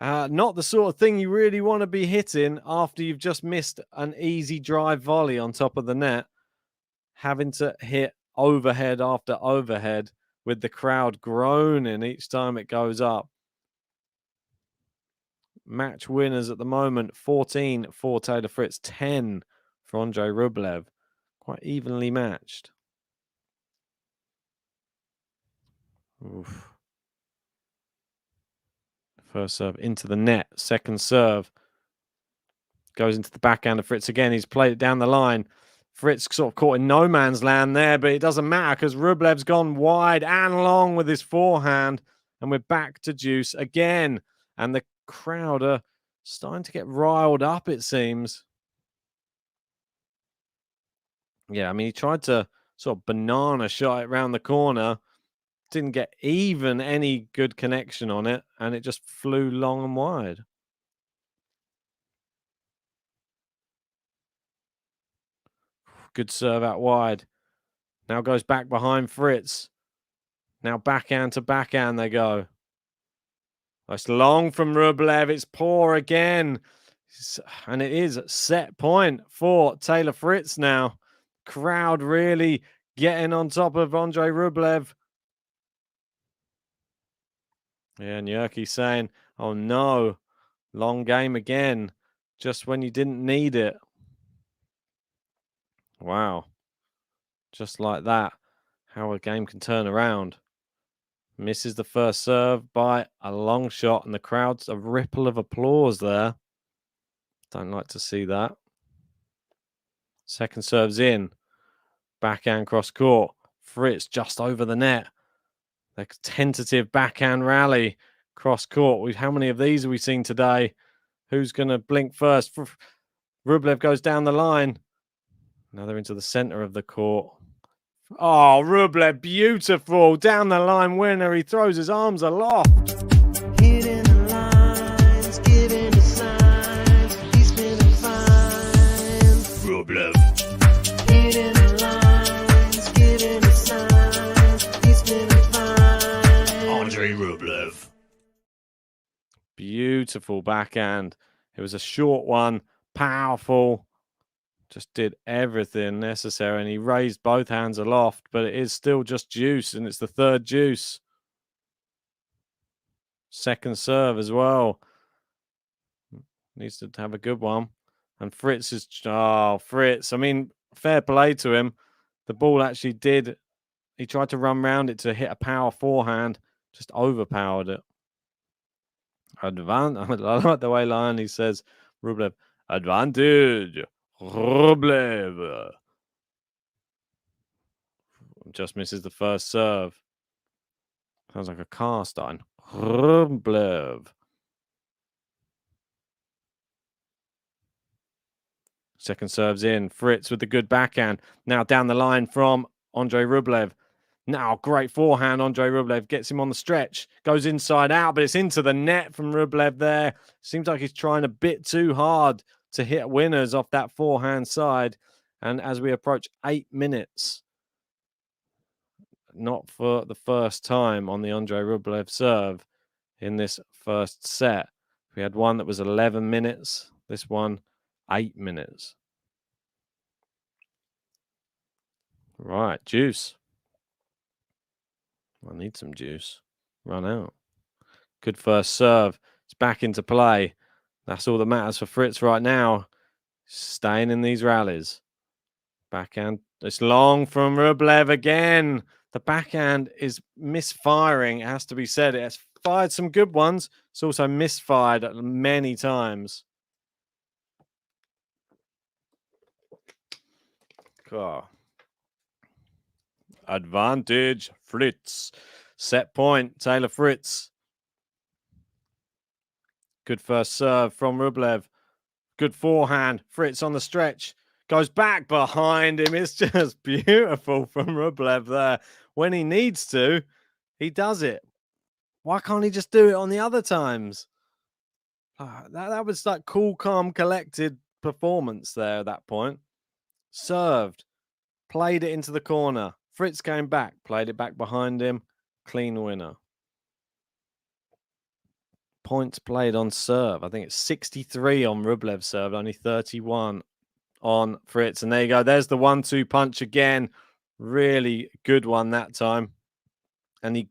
Not the sort of thing you really want to be hitting after you've just missed an easy drive volley on top of the net. Having to hit overhead after overhead with the crowd groaning each time it goes up. Match winners at the moment, 14 for Taylor Fritz, 10 for Andrey Rublev. Quite evenly matched. Oof. First serve into the net. Second serve goes into the backhand of Fritz again. He's played it down the line. Fritz sort of caught in no man's land there, but it doesn't matter because Rublev's gone wide and long with his forehand. And we're back to juice again. And the crowd are starting to get riled up, it seems. Yeah, I mean, he tried to sort of banana shot it around the corner. Didn't get even any good connection on it, and it just flew long and wide. Good serve out wide. Now goes back behind Fritz. Now backhand to backhand they go. It's long from Rublev. It's poor again. And it is set point for Taylor Fritz now. Crowd really getting on top of Andrey Rublev. Yeah, and Yerky saying, oh no, long game again, just when you didn't need it. Wow. Just like that, how a game can turn around. Misses the first serve by a long shot, and the crowd's a ripple of applause there. Don't like to see that. Second serve's in. Backhand cross court. Fritz just over the net. The tentative backhand rally cross court. How many of these have we seen today? Who's going to blink first? Rublev goes down the line. Now they're into the center of the court. Oh, Rublev, beautiful. Down the line winner. He throws his arms aloft. Hitting the lines, giving the signs. He's feeling fine. Rublev. Hitting the lines, giving the signs. He's feeling fine. Andrey Rublev. Beautiful backhand. It was a short one. Powerful. Just did everything necessary, and he raised both hands aloft, but it is still just juice, and it's the third juice. Second serve as well. Needs to have a good one. And Fritz is... Oh, Fritz. I mean, fair play to him. The ball actually did... He tried to run round it to hit a power forehand. Just overpowered it. I like the way Lion says, Rublev, advantage, Rublev. Just misses the first serve. Sounds like a car starting. Rublev. Second serve's in. Fritz with the good backhand. Now down the line from Andrey Rublev. Now, great forehand. Andrey Rublev gets him on the stretch. Goes inside out, but it's into the net from Rublev there. Seems like he's trying a bit too hard to hit winners off that forehand side. And as we approach 8 minutes, not for the first time on the Andrey Rublev serve in this first set. We had one that was 11 minutes. This one, 8 minutes. Right, juice. I need some juice. Run out. Good first serve. It's back into play. That's all that matters for Fritz right now. Staying in these rallies. Backhand. It's long from Rublev again. The backhand is misfiring, it has to be said. It has fired some good ones. It's also misfired many times. Oh. Advantage, Fritz. Set point, Taylor Fritz. Good first serve from Rublev. Good forehand. Fritz on the stretch. Goes back behind him. It's just beautiful from Rublev there. When he needs to, he does it. Why can't he just do it on the other times? That was like cool, calm, collected performance there at that point. Served. Played it into the corner. Fritz came back. Played it back behind him. Clean winner. Points played on serve. I think it's 63 on Rublev's serve. Only 31 on Fritz. And there you go. There's the 1-2 punch again. Really good one that time. And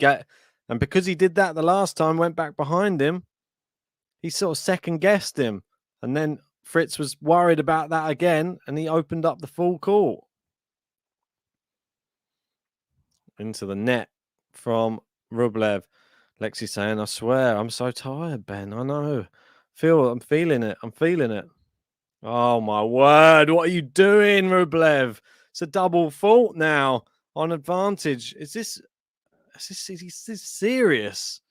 because he did that the last time, went back behind him, he sort of second guessed him. And then Fritz was worried about that again, and he opened up the full court. Into the net from Rublev. Lexi saying, I swear, I'm so tired, Ben. I know. I'm feeling it. I'm feeling it. Oh, my word. What are you doing, Rublev? It's a double fault now on advantage. Is this serious?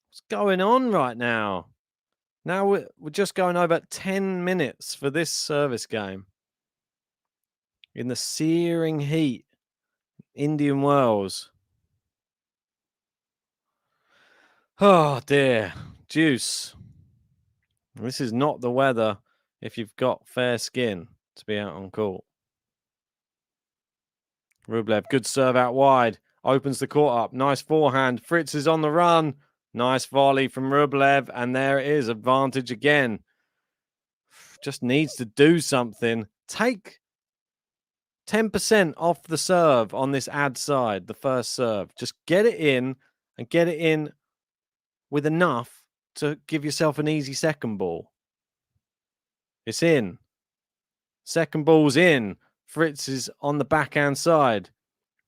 What's going on right now? Now we're just going over 10 minutes for this service game. In the searing heat. Indian Wells. Oh, dear. Juice. This is not the weather if you've got fair skin to be out on court. Rublev, good serve out wide. Opens the court up. Nice forehand. Fritz is on the run. Nice volley from Rublev. And there it is. Advantage again. Just needs to do something. Take 10% off the serve on this ad side, the first serve. Just get it in and get it in with enough to give yourself an easy second ball. It's in. Second ball's in. Fritz is on the backhand side,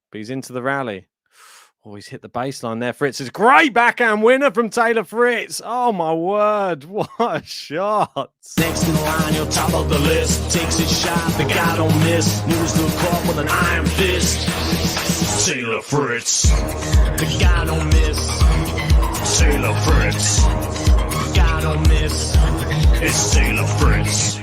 but he's into the rally. Oh, he's hit the baseline there. Fritz is great backhand winner from Taylor Fritz. Oh, my word. What a shot. Next in line, you're top of the list. Takes his shot, the guy don't miss. Moves to the court with an iron fist. Taylor Fritz. The guy don't miss. Taylor Fritz. The guy don't miss. It's Taylor Fritz.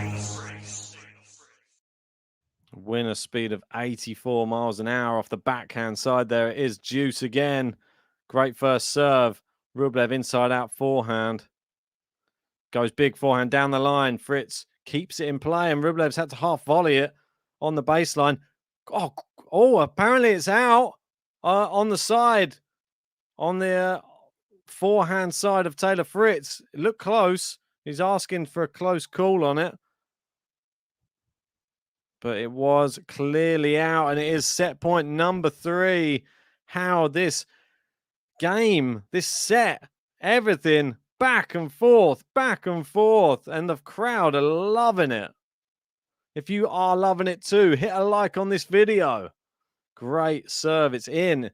Winner speed of 84 miles an hour off the backhand side. There it is. Juice again. Great first serve. Rublev inside out forehand. Goes big forehand down the line. Fritz keeps it in play, and Rublev's had to half volley it on the baseline. Oh, apparently it's out on the side. On the forehand side of Taylor Fritz. It looked close. He's asking for a close call on it. But it was clearly out, and it is set point number 3. How this game, this set everything back and forth, and the crowd are loving it. If you are loving it too, hit a like on this video. Great serve. It's in.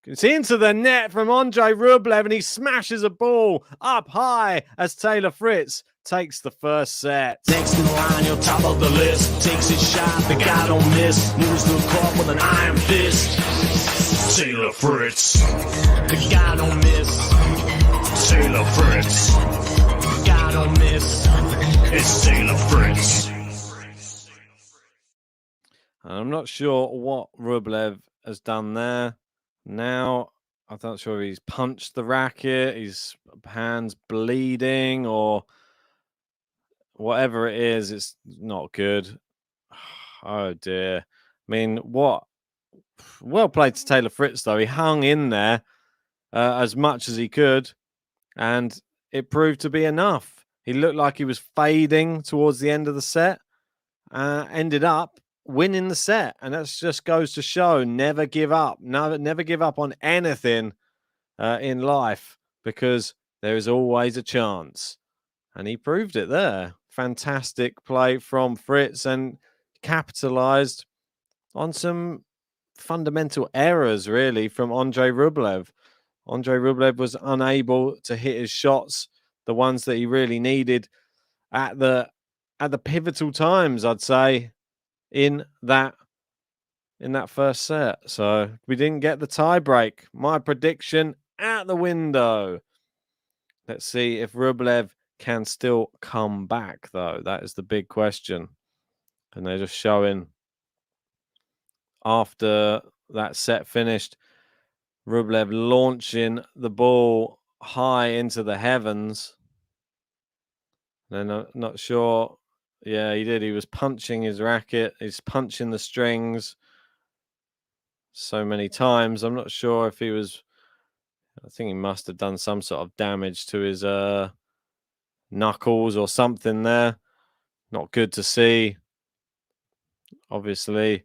It's into the net from Andrey Rublev, and he smashes a ball up high as Taylor Fritz takes the first set. Next in line, you're top of the list. Takes his shot, the guy don't miss. Moves the court with an iron fist. Taylor Fritz, the guy don't miss. Taylor Fritz, the guy don't miss. It's Taylor Fritz. I'm not sure what Rublev has done there. Now, I'm not sure if he's punched the racket, his hand's bleeding, or whatever it is. It's not good. Oh dear. I mean, what? Well played to Taylor Fritz, though. He hung in there as much as he could, and it proved to be enough. He looked like he was fading towards the end of the set. Ended up winning the set, and that just goes to show never give up. Never give up on anything in life, because there is always a chance, and he proved it there. Fantastic play from Fritz, and capitalized on some fundamental errors really from Andrey Rublev. Andrey Rublev was unable to hit his shots, the ones that he really needed at the pivotal times, I'd say, in that first set. So we didn't get the tie break. My prediction out the window. Let's see if Rublev can still come back, though. That is the big question. And they're just showing after that set finished, Rublev launching the ball high into the heavens. And I'm not sure. Yeah, he did. He was punching his racket. He's punching the strings so many times. I'm not sure if he was... I think he must have done some sort of damage to his knuckles or something there. Not good to see. Obviously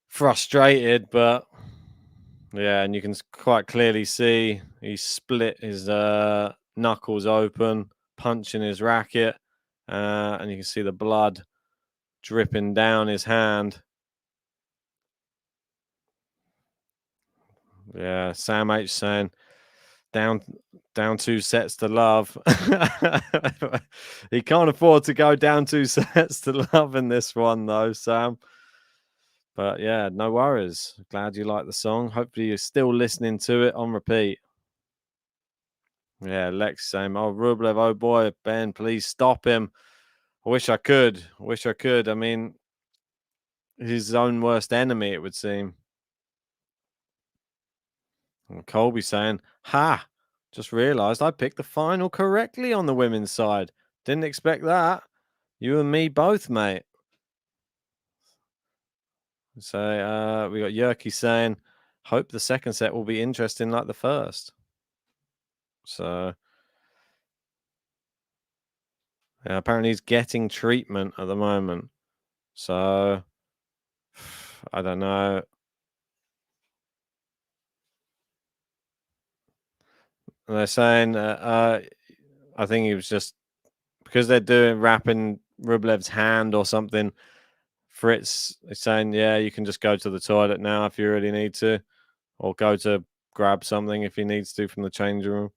frustrated, but yeah, and you can quite clearly see he split his knuckles open, punching his racket, and you can see the blood dripping down his hand. Yeah, Sam H saying down 2 sets to love. He can't afford to go down 2 sets to love in this one, though, Sam. But yeah, no worries. Glad you like the song. Hopefully you're still listening to it on repeat. Yeah, Lex saying, oh, Rublev, oh boy, Ben, please stop him. I wish I could. I mean, he's his own worst enemy, it would seem. And Colby saying, ha, just realised I picked the final correctly on the women's side. Didn't expect that. You and me both, mate. So we got Yerky saying, hope the second set will be interesting like the first. So yeah, apparently he's getting treatment at the moment. So I don't know. And they're saying I think he was just, because they're wrapping Rublev's hand or something. Fritz is saying, yeah, you can just go to the toilet now if you really need to, or go to grab something if he needs to from the changing room.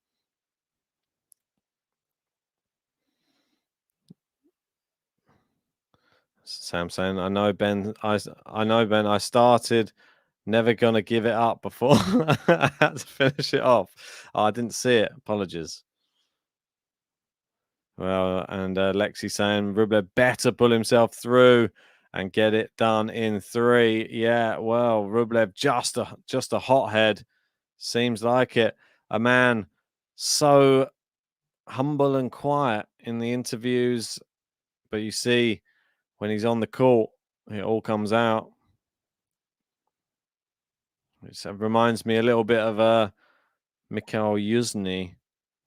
Sam saying, I know, Ben. I started, never gonna give it up before I had to finish it off. Oh, I didn't see it. Apologies. Well, and Lexi saying Rublev better pull himself through and get it done in 3. Yeah, well, Rublev just a hothead. Seems like it. A man so humble and quiet in the interviews, but you see when he's on the court, it all comes out. It reminds me a little bit of Mikhail Yuzny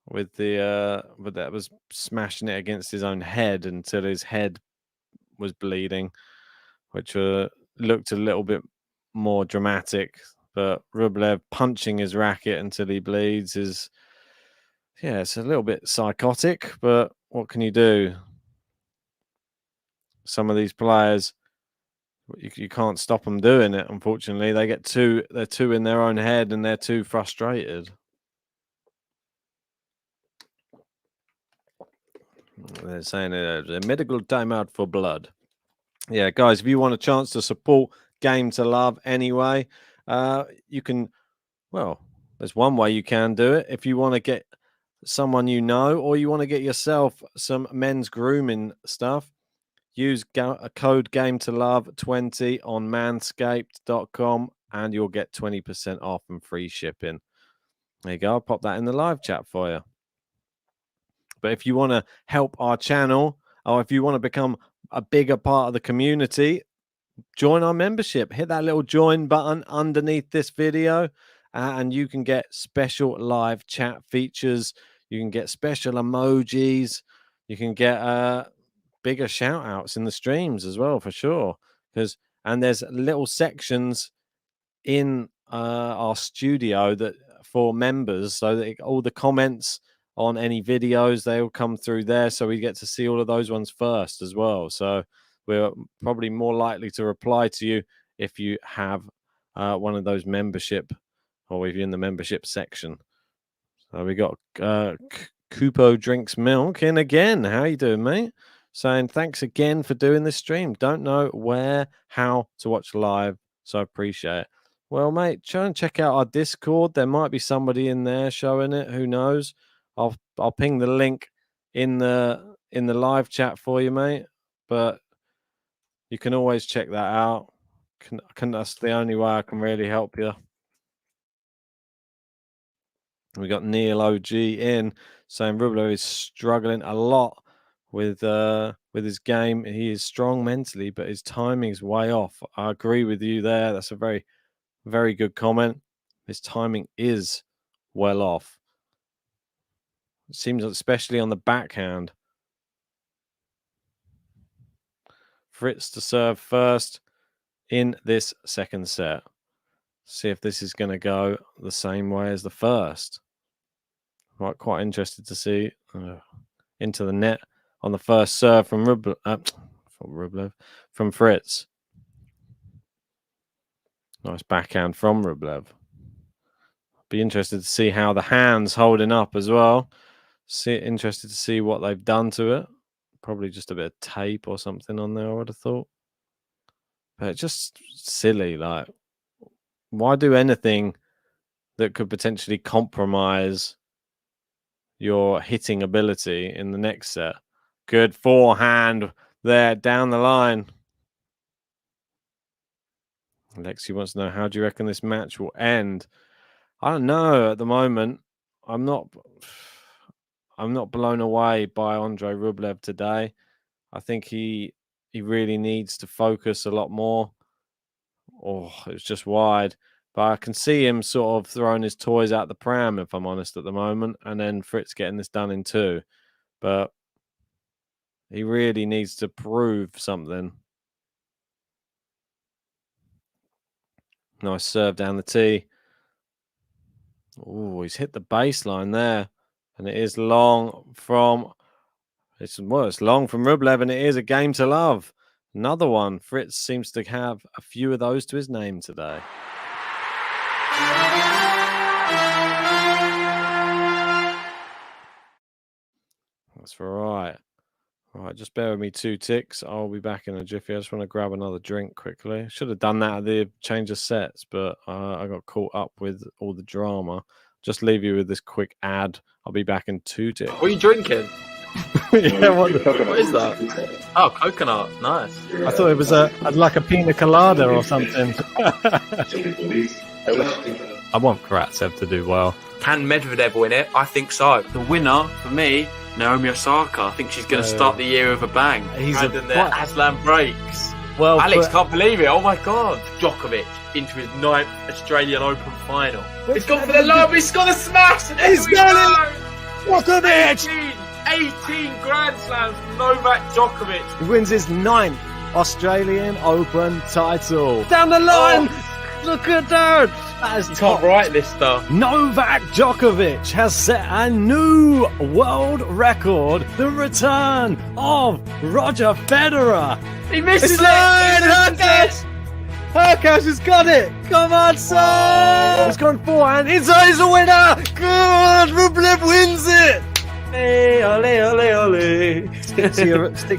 with that was smashing it against his own head until his head was bleeding, which looked a little bit more dramatic. But Rublev punching his racket until he bleeds is Yeah, it's a little bit psychotic, but what can you do? Some of these players, you can't stop them doing it. Unfortunately, they're too in their own head and they're too frustrated. They're saying it's a medical timeout for blood. Yeah, guys, if you want a chance to support Game to Love anyway, you can. Well, there's one way you can do it. If you want to get someone you know, or you want to get yourself some men's grooming stuff, use a code GameToLove20 on manscaped.com and you'll get 20% off and free shipping. There you go. I'll pop that in the live chat for you. But if you want to help our channel, or if you want to become a bigger part of the community, join our membership. Hit that little join button underneath this video, and you can get special live chat features. You can get special emojis. You can get bigger shout outs in the streams as well, for sure. And there's little sections in our studio that for members, so that all the comments on any videos, they will come through there, so we get to see all of those ones first as well. So we're probably more likely to reply to you if you have one of those membership, or if you're in the membership section. So we got Kupo Drinks Milk in again. How you doing, mate? Saying thanks again for doing this stream. Don't know how to watch live, so I appreciate it. Well, mate, try and check out our Discord. There might be somebody in there showing it. Who knows? I'll ping the link in the live chat for you, mate. But you can always check that out. That's the only way I can really help you. We got Neil OG in saying Rublev is struggling a lot with his game. He is strong mentally, but his timing is way off. I agree with you there. That's a very, very good comment. His timing is well off. It seems, especially on the backhand. Fritz to serve first in this second set. See if this is going to go the same way as the first. Right, quite interested to see into the net on the first serve from Rublev, from Fritz. Nice backhand from Rublev. Be interested to see how the hand's holding up as well. Interested to see what they've done to it. Probably just a bit of tape or something on there, I would have thought. But it's just silly. Like, why do anything that could potentially compromise your hitting ability in the next set? Good forehand there down the line. Alexi wants to know, how do you reckon this match will end? I don't know at the moment. I'm not blown away by Andrey Rublev today. I think he really needs to focus a lot more. Oh, it was just wide. But I can see him sort of throwing his toys out the pram, if I'm honest, at the moment. And then Fritz getting this done in two. But he really needs to prove something. Nice serve down the tee. Oh, he's hit the baseline there. And it is long from... It's long from Rublev, and it is a game to love. Another one. Fritz seems to have a few of those to his name today. That's right. All right, just bear with me 2 ticks. I'll be back in a jiffy. I just want to grab another drink quickly. Should have done that at the change of sets, but I got caught up with all the drama. Just leave you with this quick ad. I'll be back in 2 ticks. What are you drinking? Yeah, what is that? Oh, coconut. Nice. I thought it was like a pina colada or something. I want Karatsev to do well. Can Medvedev win it? I think so. The winner, for me, Naomi Osaka. I think she's going to start the year with a bang. He's and then the Aslan breaks. Well, Alex can't believe it. Oh my God. Djokovic into his 9th Australian Open final. It's gone for the lob. He's got a smash. He's got it. Djokovic. 18 Grand Slams from Novak Djokovic. He wins his 9th Australian Open title. Down the line. Look at that. That is You top. can't write this stuff. Novak Djokovic has set a new world record. The return of Roger Federer. He misses It's it. line, He misses Herkash! it. Herkash has got it. Come on, son. It's gone forehand. He's a winner. Good. Rublev wins it. Ole, ole, ole, ole. Stick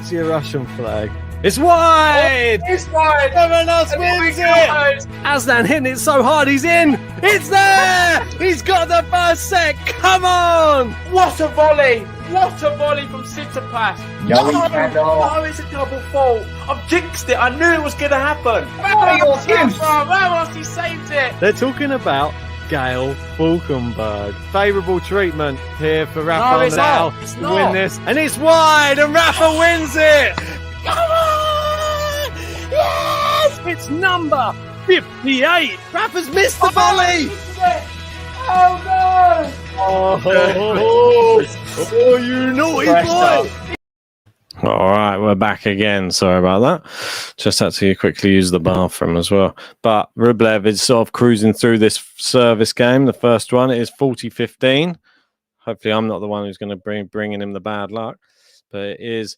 to your Russian flag. It's wide. It's wide. Sevenos wins it. Aslan hitting it so hard, he's in. It's there. He's got the first set. Come on. What a volley! What a volley from Tsitsipas! No, it's a double fault. I've jinxed it. I knew it was going to happen. Ramos, he saved it. They're talking about Gail Falkenberg. Favourable treatment here for Rafa No, it's Nadal not. It's to not. win this. And it's wide, and Rafa wins it. Come on! Yes! It's number 58. Rafa's missed the volley. Oh no! Oh, you naughty boy! All right, we're back again. Sorry about that. Just had to quickly use the bathroom as well. But Rublev is sort of cruising through this service game. The first one is 40-15. Hopefully, I'm not the one who's going to bringing him the bad luck. But it is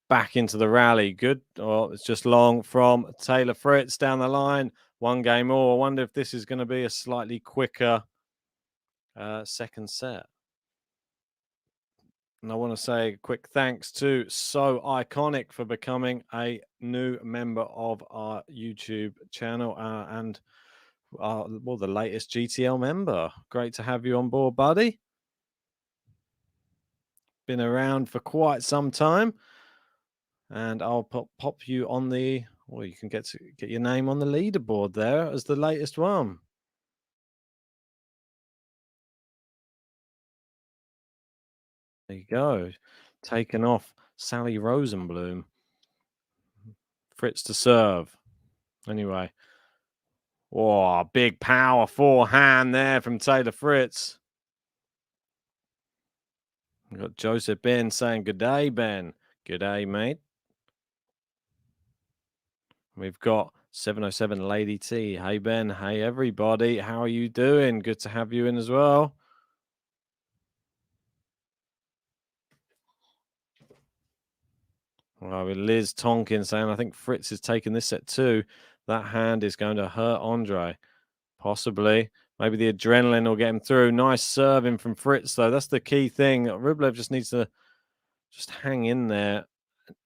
back into the rally. Good. Oh, it's just long from Taylor Fritz down the line. One game more. I wonder if this is going to be a slightly quicker second set. And I want to say a quick thanks to So Iconic for becoming a new member of our YouTube channel and the latest GTL member. Great to have you on board, buddy. Been around for quite some time. And I'll pop you on the, well, you can get your name on the leaderboard there as the latest one. There you go. Taken off Sally Rosenblum. Fritz to serve. Anyway. Oh, big power forehand there from Taylor Fritz. We've got Joseph Ben saying, good day, Ben. Good day, mate. We've got 707 Lady T. Hey, Ben. Hey, everybody. How are you doing? Good to have you in as well. Well, with Liz Tonkin saying, I think Fritz is taking this set too. That hand is going to hurt Andrey. Possibly. Maybe the adrenaline will get him through. Nice serving from Fritz, though. That's the key thing. Rublev just needs to just hang in there.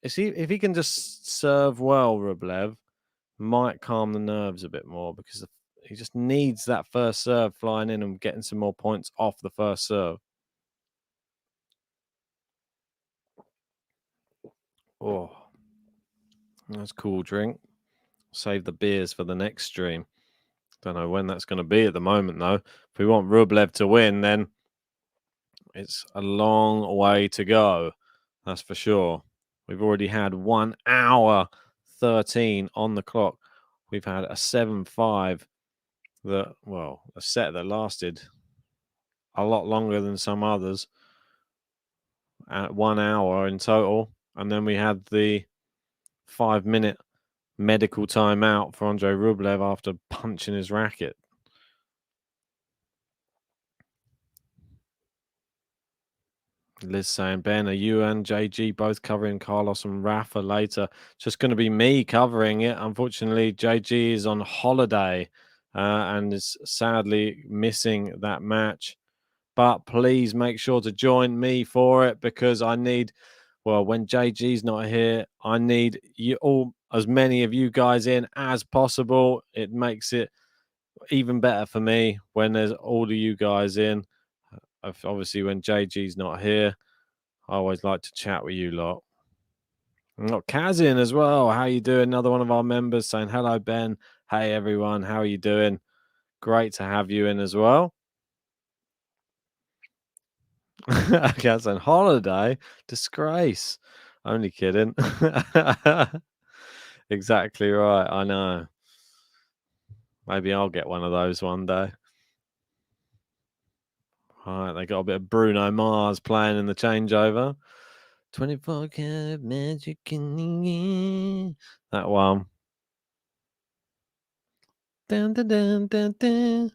If he can just serve well, Rublev might calm the nerves a bit more because he just needs that first serve flying in and getting some more points off the first serve. Oh, that's a cool drink. Save the beers for the next stream. Don't know when that's going to be at the moment, though. If we want Rublev to win, then it's a long way to go. That's for sure. We've already had 1 hour 13 on the clock. We've had a 7-5 a set that lasted a lot longer than some others at 1 hour in total. And then we had the 5-minute medical timeout for Andrey Rublev after punching his racket. Liz saying, Ben, are you and JG both covering Carlos and Rafa later? Just going to be me covering it. Unfortunately, JG is on holiday and is sadly missing that match. But please make sure to join me for it because I need, well, when JG's not here, I need you all, as many of you guys in as possible. It makes it even better for me when there's all of you guys in. Obviously, when JG's not here, I always like to chat with you lot. We've got Kaz in as well. How you doing? Another one of our members saying, hello, Ben. Hey, everyone. How are you doing? Great to have you in as well. Kaz on holiday. Disgrace. Only kidding. Exactly right. I know. Maybe I'll get one of those one day. All right, they got a bit of Bruno Mars playing in the changeover. 24 karat magic in the air. That one. Dun, dun, dun, dun, dun.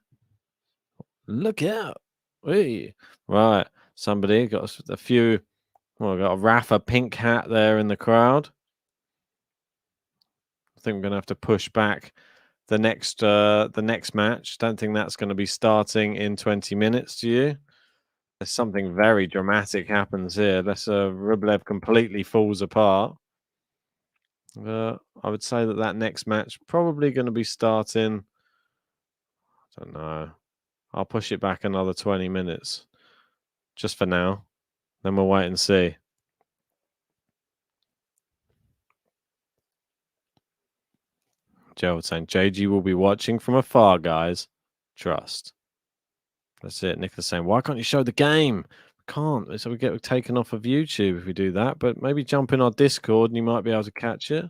Look out. Hey. Right. Somebody got a few. Well, got a Rafa pink hat there in the crowd. I think we're going to have to push back the next match. Don't think that's going to be starting in 20 minutes, do you? There's something very dramatic happens here. Rublev completely falls apart. I would say that next match probably going to be starting. I don't know. I'll push it back another 20 minutes just for now. Then we'll wait and see. Joe was saying, JG will be watching from afar, guys. Trust. That's it. Nicholas saying, why can't you show the game? We can't. So we get taken off of YouTube if we do that. But maybe jump in our Discord and you might be able to catch it.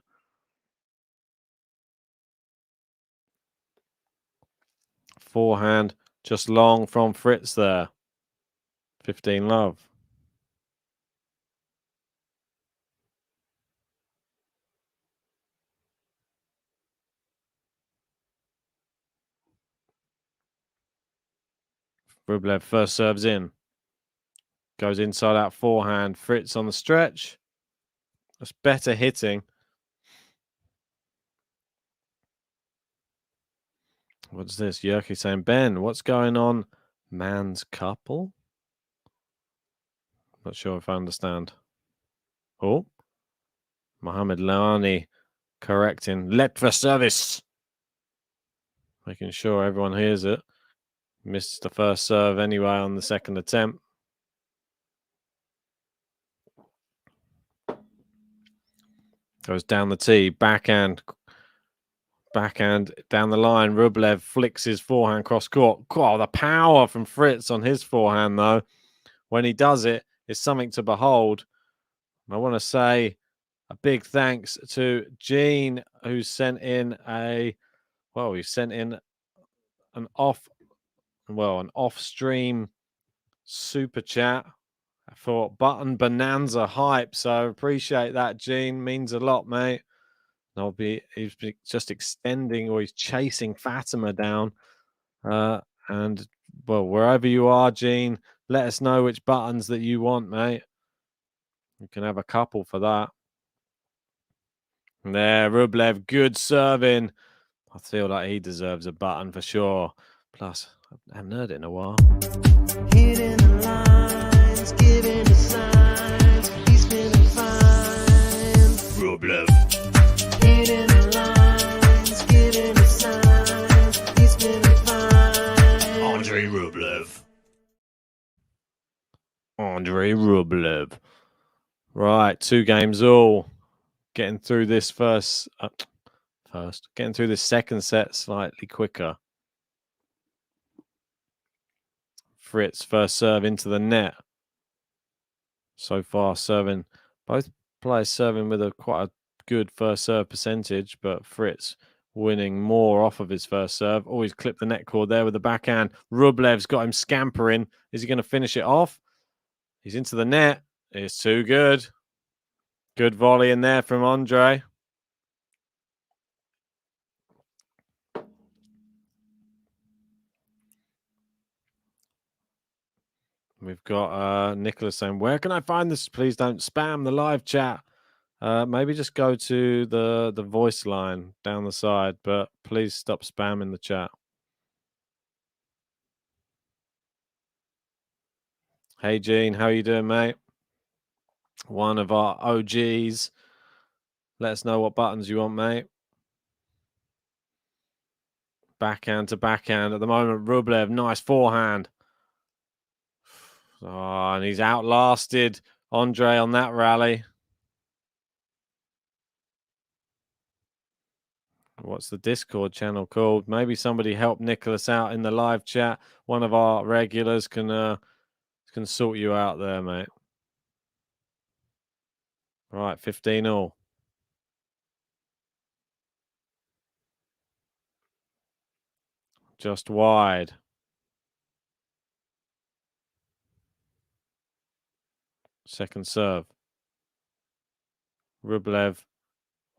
Forehand, just long from Fritz there. 15 love. Rublev first serves in. Goes inside out forehand. Fritz on the stretch. That's better hitting. What's this? Yerky saying, Ben, what's going on? Man's couple? Not sure if I understand. Oh. Mohamed Laani correcting. Let for service. Making sure everyone hears it. Missed the first serve anyway on the second attempt. Goes down the tee. Backhand down the line. Rublev flicks his forehand cross court. Oh, the power from Fritz on his forehand, though. When he does it, it's something to behold. I want to say a big thanks to Gene, who sent in an off-stream super chat for Button Bonanza hype. So appreciate that, Gene. Means a lot, mate. He's just extending, or he's chasing Fatima down. And well, wherever you are, Gene, let us know which buttons that you want, mate. You can have a couple for that. There, Rublev, good serving. I feel like he deserves a button for sure. Plus, I haven't heard it in a while. Hitting the lines, giving the signs, he's feeling fine. Rublev. Hitting the lines, giving the signs, he's feeling fine. Andrey Rublev. Andrey Rublev. Right, 2 games all. Getting through this getting through this second set slightly quicker. Fritz first serve into the net. So far serving, both players serving with quite a good first serve percentage, but Fritz winning more off of his first serve. Always clipped the net cord there with the backhand. Rublev's got him scampering. Is he going to finish it off? He's into the net. It's too good. Good volley in there from Andrey. We've got Nicholas saying, where can I find this? Please don't spam the live chat. Maybe just go to the voice line down the side, but please stop spamming the chat. Hey, Gene, how you doing, mate? One of our OGs. Let us know what buttons you want, mate. Backhand to backhand. At the moment, Rublev, nice forehand. Oh, and he's outlasted Andrey on that rally. What's the Discord channel called? Maybe somebody help Nicholas out in the live chat. One of our regulars can sort you out there, mate. Right, 15-all. Just wide. Second serve. Rublev.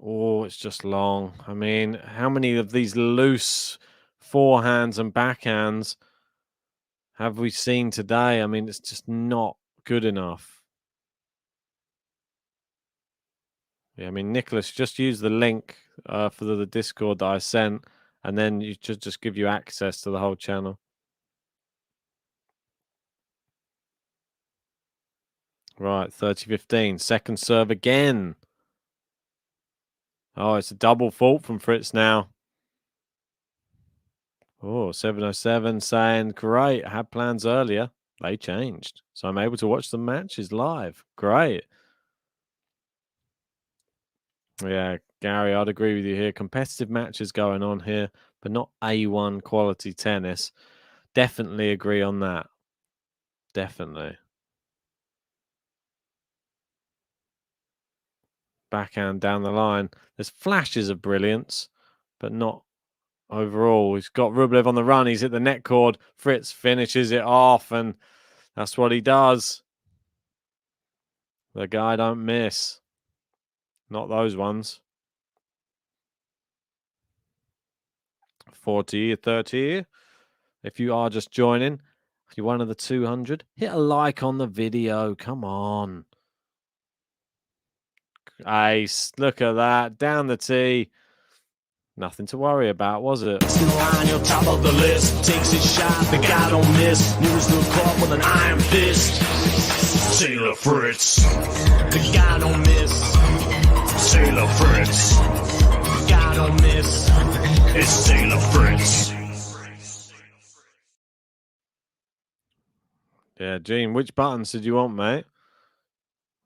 Oh, it's just long. I mean, how many of these loose forehands and backhands have we seen today? I mean, it's just not good enough. Yeah, I mean, Nicholas, just use the link for the Discord that I sent, and then you just give you access to the whole channel. Right, 30-15. Second serve again. Oh, it's a double fault from Fritz now. Oh, 707 saying, great, I had plans earlier. They changed. So I'm able to watch the matches live. Great. Yeah, Gary, I'd agree with you here. Competitive matches going on here, but not A1 quality tennis. Definitely agree on that. Definitely. Backhand down the line. There's flashes of brilliance, but not overall. He's got Rublev on the run. He's hit the net cord. Fritz finishes it off, and that's what he does. The guy don't miss. Not those ones. 40, 30. If you are just joining, if you're one of the 200, hit a like on the video. Come on. Ace, look at that. Down the tee. Nothing to worry about, was it? Line, on top of the list, takes his shot, the guy don't miss. Moves the court with an iron fist. Sailor Fritz, the guy don't miss. Sailor Fritz, the guy don't miss. It's Sailor Fritz. Yeah, Gene, which buttons did you want, mate?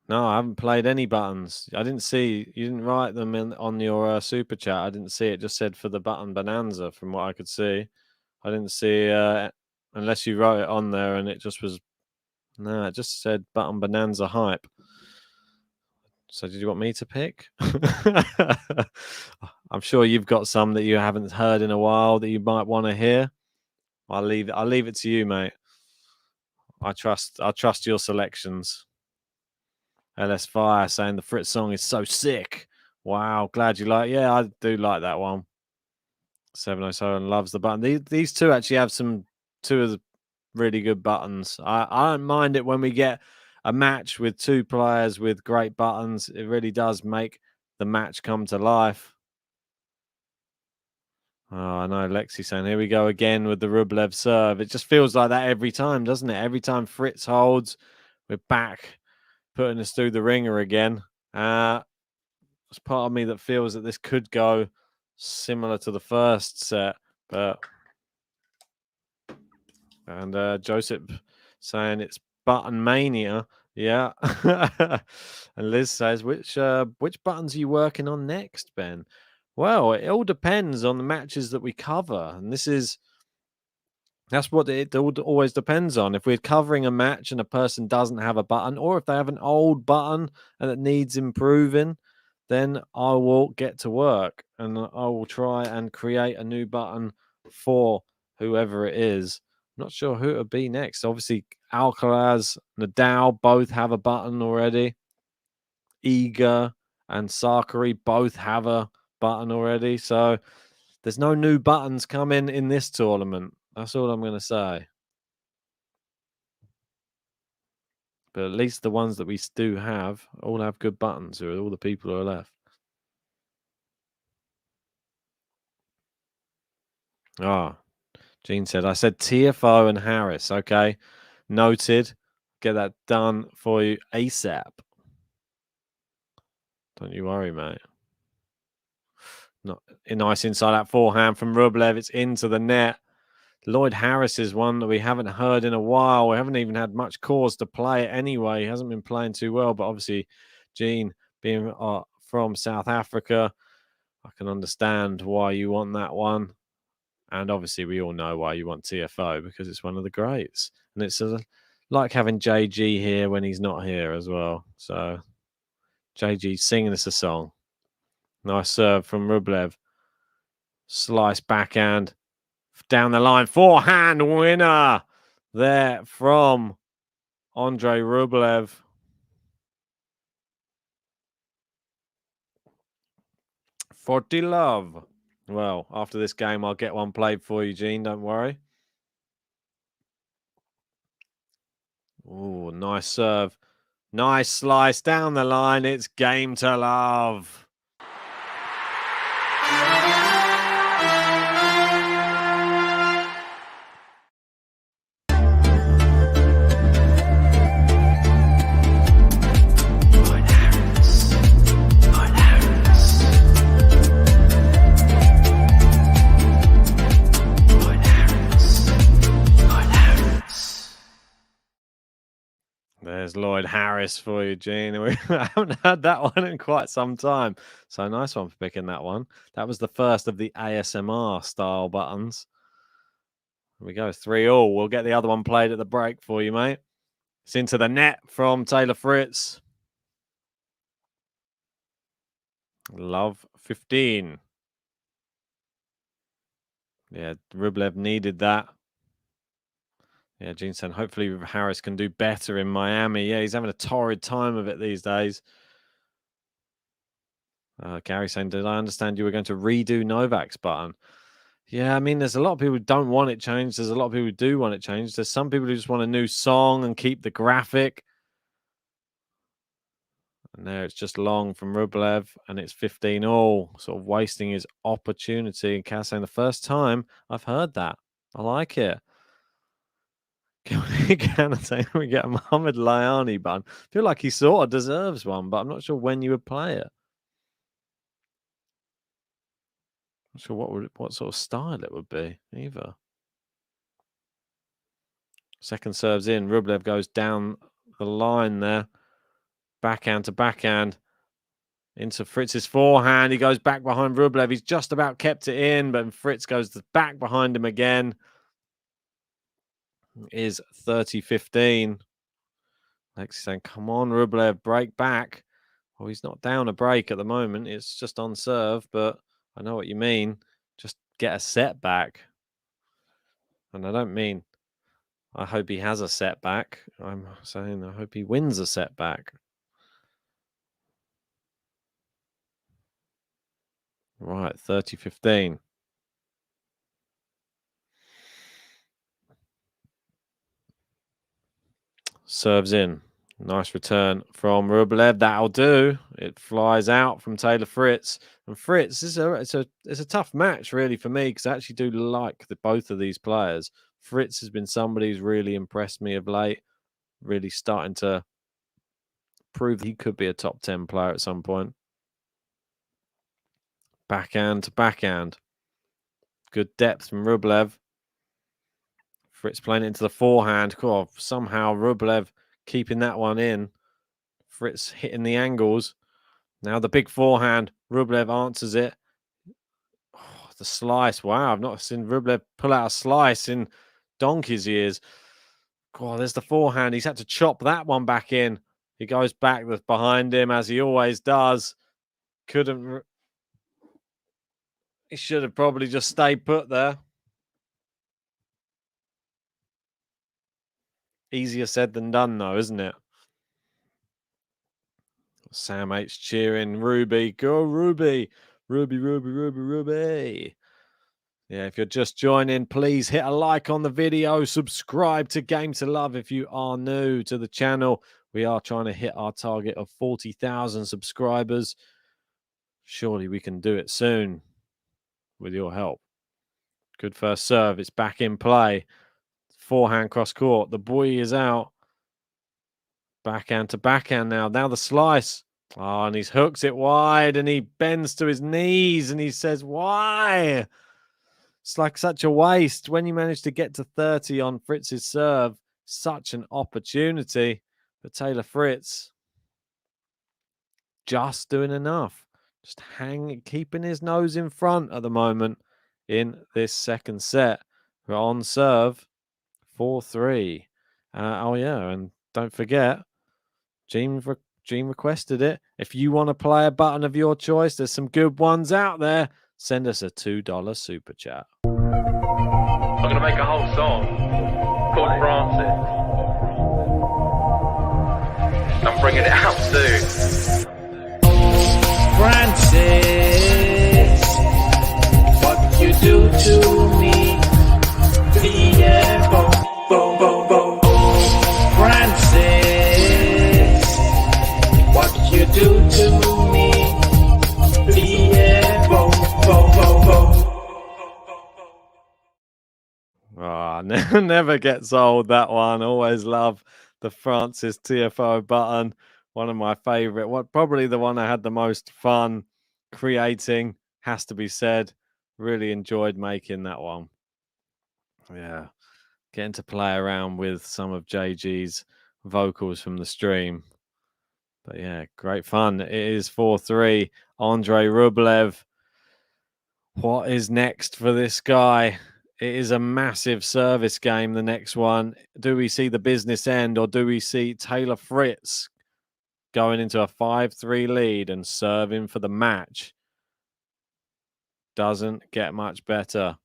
No, I haven't played any buttons. I didn't see, you didn't write them on your super chat. I didn't see it. Just said for the button bonanza from what I could see. I didn't see, unless you wrote it on there and it just was, no, it just said button bonanza hype. So did you want me to pick? I'm sure you've got some that you haven't heard in a while that you might want to hear. I'll leave it to you, mate. I trust your selections. LS Fire saying the Fritz song is so sick. Wow, glad you like. Yeah, I do like that one. 707 loves the button. These two actually have two of the really good buttons. I don't mind it when we get a match with two players with great buttons. It really does make the match come to life. Oh, I know Lexi saying, here we go again with the Rublev serve. It just feels like that every time, doesn't it? Every time Fritz holds, we're back, putting us through the ringer again. There's part of me that feels that this could go similar to the first set, but and Joseph saying it's button mania. Yeah. And Liz says, which buttons are you working on next, Ben? Well, it all depends on the matches that we cover, and that's what it always depends on. If we're covering a match and a person doesn't have a button, or if they have an old button and it needs improving, then I will get to work and I will try and create a new button for whoever it is. I'm not sure who it would be next. Obviously, Alcaraz, Nadal both have a button already. Iga and Sakari both have a button already. So there's no new buttons coming in this tournament. That's all I'm going to say. But at least the ones that we do have all have good buttons, who are all the people who are left. Ah, Gene said, I said TFO and Harris. Okay, noted. Get that done for you ASAP. Don't you worry, mate. Not a nice inside out forehand from Rublev. It's into the net. Lloyd Harris is one that we haven't heard in a while. We haven't even had much cause to play it anyway. He hasn't been playing too well, but obviously, Gene being from South Africa, I can understand why you want that one. And obviously, we all know why you want TFO, because it's one of the greats. And it's like having JG here when he's not here as well. So JG singing us a song. Nice serve from Rublev. Slice backhand. Down the line. Forehand winner there from Andrey Rublev. 40 love. Well, after this game, I'll get one played for you, Gene. Don't worry. Oh, nice serve. Nice slice down the line. It's game to love. There's Lloyd Harris for you, Gene. We haven't had that one in quite some time. So nice one for picking that one. That was the first of the ASMR style buttons. Here we go, 3-3. We'll get the other one played at the break for you, mate. It's into the net from Taylor Fritz. Love 15. Yeah, Rublev needed that. Yeah, Gene saying hopefully Harris can do better in Miami. Yeah, he's having a torrid time of it these days. Gary saying, did I understand you were going to redo Novak's button? Yeah, I mean, there's a lot of people who don't want it changed. There's a lot of people who do want it changed. There's some people who just want a new song and keep the graphic. And there it's just long from Rublev, and it's 15-all, sort of wasting his opportunity. And Kaz saying, the first time I've heard that. I like it. Can we get a Muhammad Layani button? I feel like he sort of deserves one, but I'm not sure when you would play it. Not sure what sort of style it would be either. Second serves in. Rublev goes down the line there. Backhand to backhand. Into Fritz's forehand. He goes back behind Rublev. He's just about kept it in, but Fritz goes back behind him again. Is 30-15. Lexi saying, come on, Rublev, break back. Well, he's not down a break at the moment. It's just on serve, but I know what you mean. Just get a setback. And I don't mean I hope he has a setback. I'm saying I hope he wins a setback. Right, 30-15. Serves in. Nice return from Rublev. That'll do. It flies out from Taylor Fritz. And Fritz, it's a tough match, really, for me, because I actually do like both of these players. Fritz has been somebody who's really impressed me of late, really starting to prove he could be a top 10 player at some point. Backhand to backhand. Good depth from Rublev. Fritz playing it into the forehand. Oh, somehow Rublev keeping that one in. Fritz hitting the angles. Now the big forehand. Rublev answers it. Oh, the slice. Wow, I've not seen Rublev pull out a slice in donkey's years. Oh, there's the forehand. He's had to chop that one back in. He goes back behind him, as he always does. Couldn't. He should have probably just stayed put there. Easier said than done, though, isn't it? Sam H cheering. Ruby. Go, Ruby. Ruby, Ruby, Ruby, Ruby. Yeah, if you're just joining, please hit a like on the video. Subscribe to Game to Love if you are new to the channel. We are trying to hit our target of 40,000 subscribers. Surely we can do it soon with your help. Good first serve. It's back in play. Forehand cross court. The buoy is out. Backhand to backhand now. Now the slice. Oh, and he hooks it wide and he bends to his knees and he says, why? It's like such a waste. When you manage to get to 30 on Fritz's serve, such an opportunity. But Taylor Fritz just doing enough. Just keeping his nose in front at the moment in this second set. We're on serve. 4-3. Oh, yeah. And don't forget, Gene requested it. If you want to play a button of your choice, there's some good ones out there. Send us a $2 super chat. I'm going to make a whole song called Francis. I'm bringing it out soon. Francis, to me? Yeah, bo, bo, bo, bo. Oh, Francis, what you do to me? Yeah, bo, bo, bo, bo. Never gets old, that one. Always love the Francis TFO button. One of my favorite, probably the one I had the most fun creating, has to be said. Really enjoyed making that one. Yeah, getting to play around with some of JG's vocals from the stream. But yeah, great fun. It is 4-3. Andrey Rublev. What is next for this guy? It is a massive service game, the next one. Do we see the business end, or do we see Taylor Fritz going into a 5-3 lead and serving for the match? Doesn't get much better.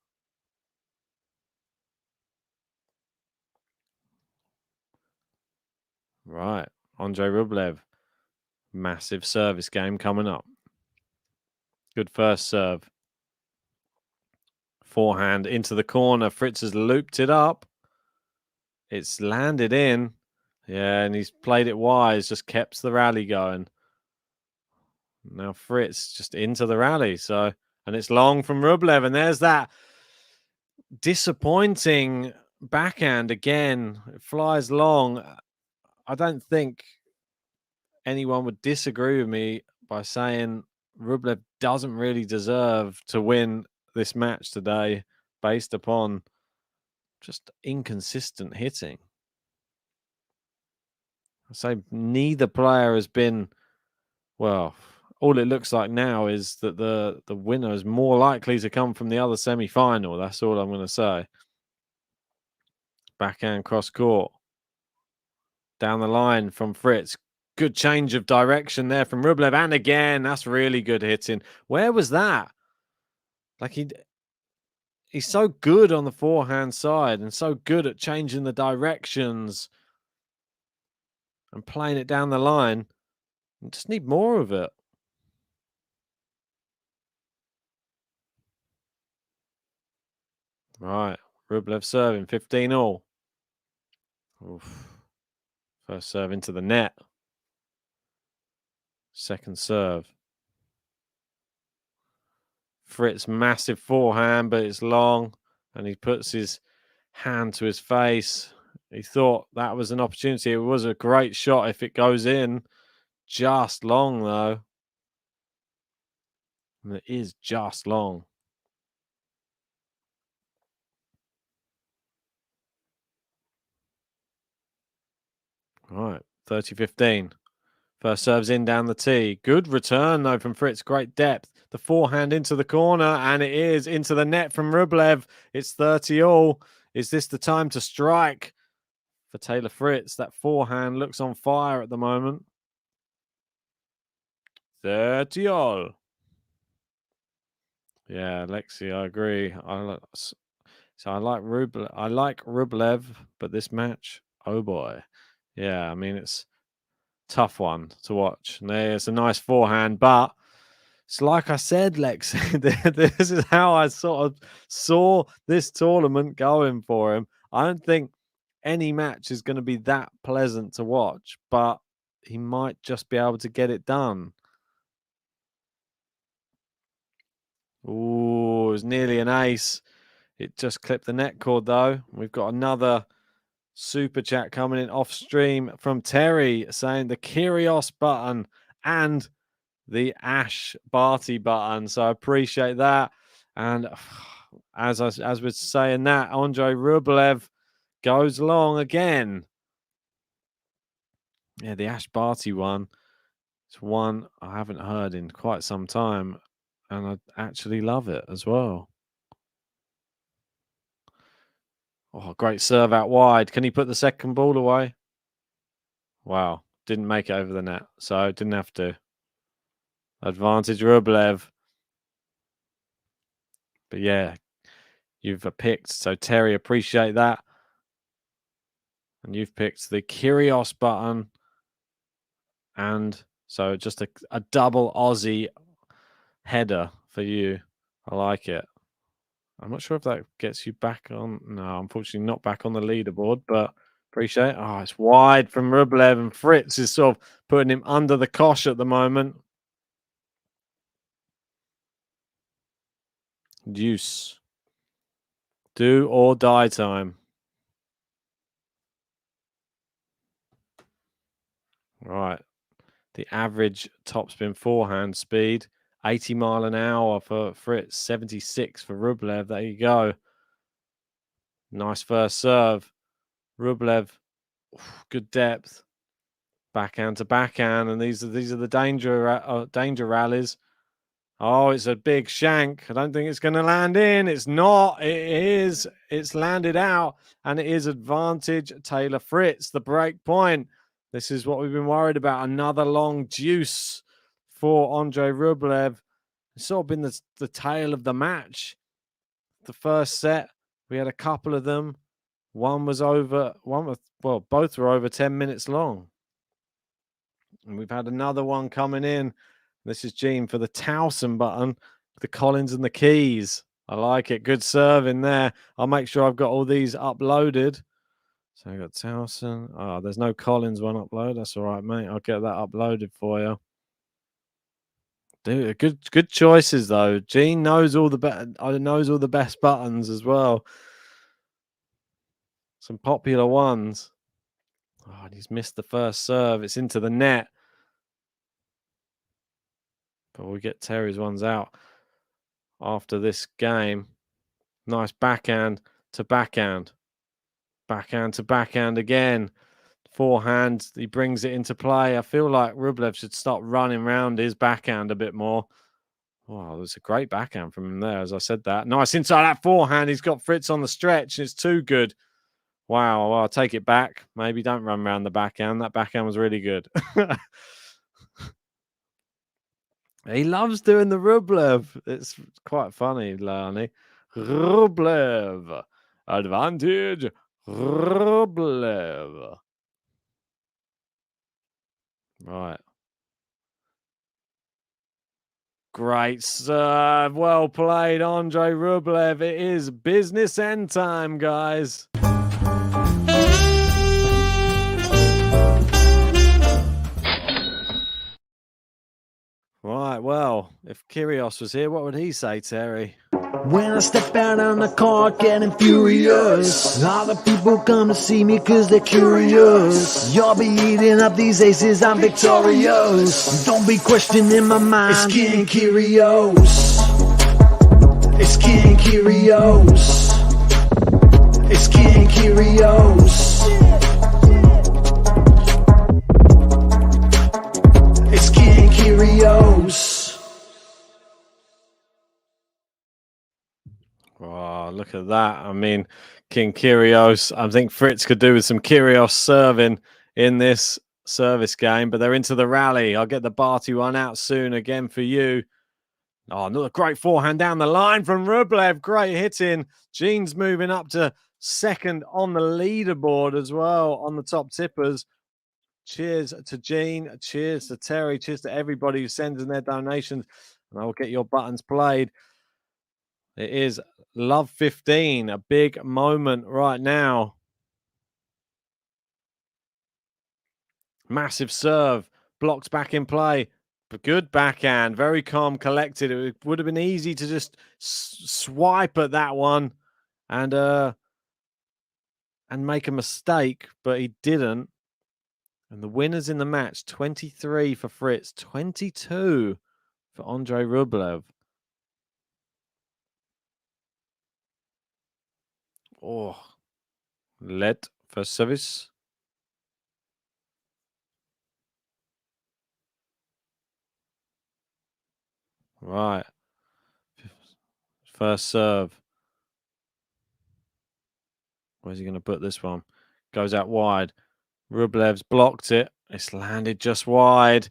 Right, Andrey Rublev. Massive service game coming up. Good first serve. Forehand into the corner. Fritz has looped it up. It's landed in. Yeah, and he's played it wise, just kept the rally going. Now Fritz just into the rally. So, and it's long from Rublev. And there's that disappointing backhand again. It flies long. I don't think anyone would disagree with me by saying Rublev doesn't really deserve to win this match today based upon just inconsistent hitting. I say neither player has been, well, all it looks like now is that the winner is more likely to come from the other semi-final. That's all I'm going to say. Backhand cross court. Down the line from Fritz. Good change of direction there from Rublev. And again, that's really good hitting. Where was that? Like he's so good on the forehand side and so good at changing the directions and playing it down the line. You just need more of it. Right. Rublev serving 15-all. Oof. First serve into the net. Second serve. Fritz, massive forehand, but it's long. And he puts his hand to his face. He thought that was an opportunity. It was a great shot if it goes in. Just long, though. And it is just long. All right, 30-15. First serves in down the tee. Good return, though, from Fritz. Great depth. The forehand into the corner, and it is into the net from Rublev. It's 30-all. Is this the time to strike for Taylor Fritz? That forehand looks on fire at the moment. 30-all. Yeah, Lexi, I agree. I like Rublev, but this match, oh boy. Yeah, I mean, it's tough one to watch. And it's a nice forehand, but it's like I said, Lex, this is how I sort of saw this tournament going for him. I don't think any match is going to be that pleasant to watch, but he might just be able to get it done. Ooh, it was nearly an ace. It just clipped the net cord, though. We've got another super chat coming in off stream from Terry saying the Kyrgios button and the Ash Barty button. So I appreciate that. And as we're saying that, Andrey Rublev goes long again. Yeah, the Ash Barty one. It's one I haven't heard in quite some time. And I actually love it as well. Oh, great serve out wide. Can he put the second ball away? Wow. Didn't make it over the net. So didn't have to. Advantage Rublev. But yeah, you've picked. So Terry, appreciate that. And you've picked the Kyrgios button. And so just a double Aussie header for you. I like it. I'm not sure if that gets you back on. No, unfortunately, not back on the leaderboard, but appreciate it. Oh, it's wide from Rublev, and Fritz is sort of putting him under the cosh at the moment. Deuce. Do or die time. Right. The average topspin forehand speed, 80 mile an hour for Fritz, 76 for Rublev. There you go. Nice first serve. Rublev, good depth. Backhand to backhand, and these are the danger rallies. Oh, it's a big shank. I don't think it's going to land in. It's not. It is. It's landed out, and it is advantage Taylor Fritz. The break point. This is what we've been worried about. Another long deuce for Andrey Rublev. It's sort of been the tail of the match. The first set, we had a couple of them. Both were over 10 minutes long. And we've had another one coming in. This is Gene for the Towson button, the Collins and the keys. I like it. Good serve in there. I'll make sure I've got all these uploaded. So I got Towson. Oh, there's no Collins one upload. That's all right, mate. I'll get that uploaded for you. Dude, good choices though. Gene knows all the best buttons as well. Some popular ones. Oh, and he's missed the first serve. It's into the net. But we get Terry's ones out after this game. Nice backhand to backhand. Backhand to backhand again. Forehand, he brings it into play. I feel like Rublev should start running around his backhand a bit more. Wow, there's a great backhand from him there, as I said that. Nice inside that forehand. He's got Fritz on the stretch. It's too good. Wow, well, I'll take it back. Maybe don't run around the backhand. That backhand was really good. He loves doing the Rublev. It's quite funny, Lani. Rublev. Advantage. Rublev. Right. Great serve. Well played, Andrey Rublev. It is business end time, guys. Right, well, if Kyrgios was here, what would he say, Terry? When I step out on the court getting furious, all the people come to see me cause they're curious. You'll be eating up these aces, I'm victorious. Don't be questioning my mind, it's King Kyrgios. It's King Kyrgios. It's King Kyrgios. It's King Kyrgios. Oh, look at that. I mean, King Kyrgios. I think Fritz could do with some Kyrgios serving in this service game, but they're into the rally. I'll get the Barty one out soon again for you. Oh, another great forehand down the line from Rublev. Great hitting. Gene's moving up to second on the leaderboard as well on the top tippers. Cheers to Gene. Cheers to Terry. Cheers to everybody who sends in their donations. And I will get your buttons played. It is Love 15, a big moment right now. Massive serve, blocked back in play. But good backhand, very calm, collected. It would have been easy to just swipe at that one and make a mistake, but he didn't. And the winners in the match, 23 for Fritz, 22 for Andrey Rublev. Oh, led for service. Right. First serve. Where's he going to put this one? Goes out wide. Rublev's blocked it. It's landed just wide.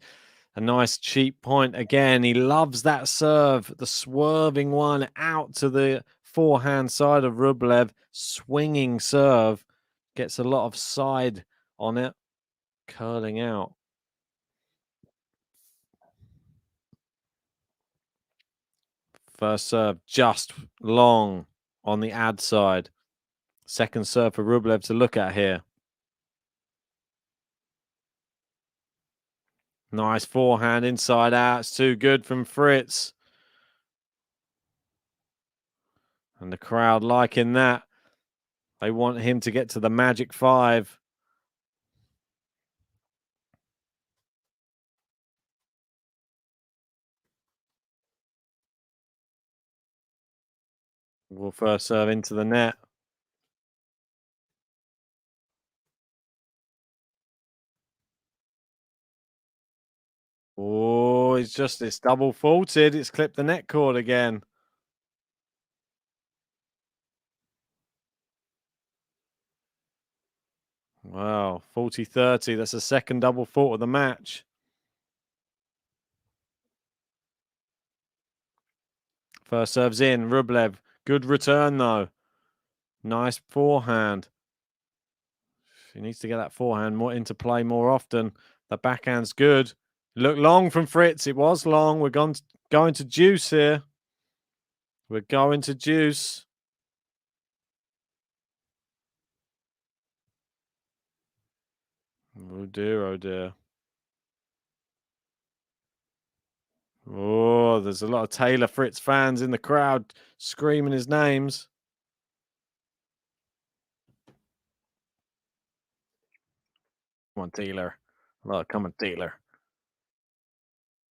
A nice cheap point again. He loves that serve. The swerving one out to the forehand side of Rublev. Swinging serve. Gets a lot of side on it. Curling out. First serve just long. on the ad side. Second serve for Rublev to look at here. Nice forehand inside out. It's too good from Fritz. And the crowd liking that. They want him to get to the magic 5. Will first serve into the net. Oh, it's double faulted. It's clipped the net cord again. Wow, 40-30. That's the second double fault of the match. First serve's in. Rublev. Good return, though. Nice forehand. He needs to get that forehand more into play more often. The backhand's good. Look long from Fritz. It was long. We're going to juice here. We're going to juice. Oh dear, oh dear. Oh, there's a lot of Taylor Fritz fans in the crowd screaming his names. Come on, Taylor. Come on, Taylor.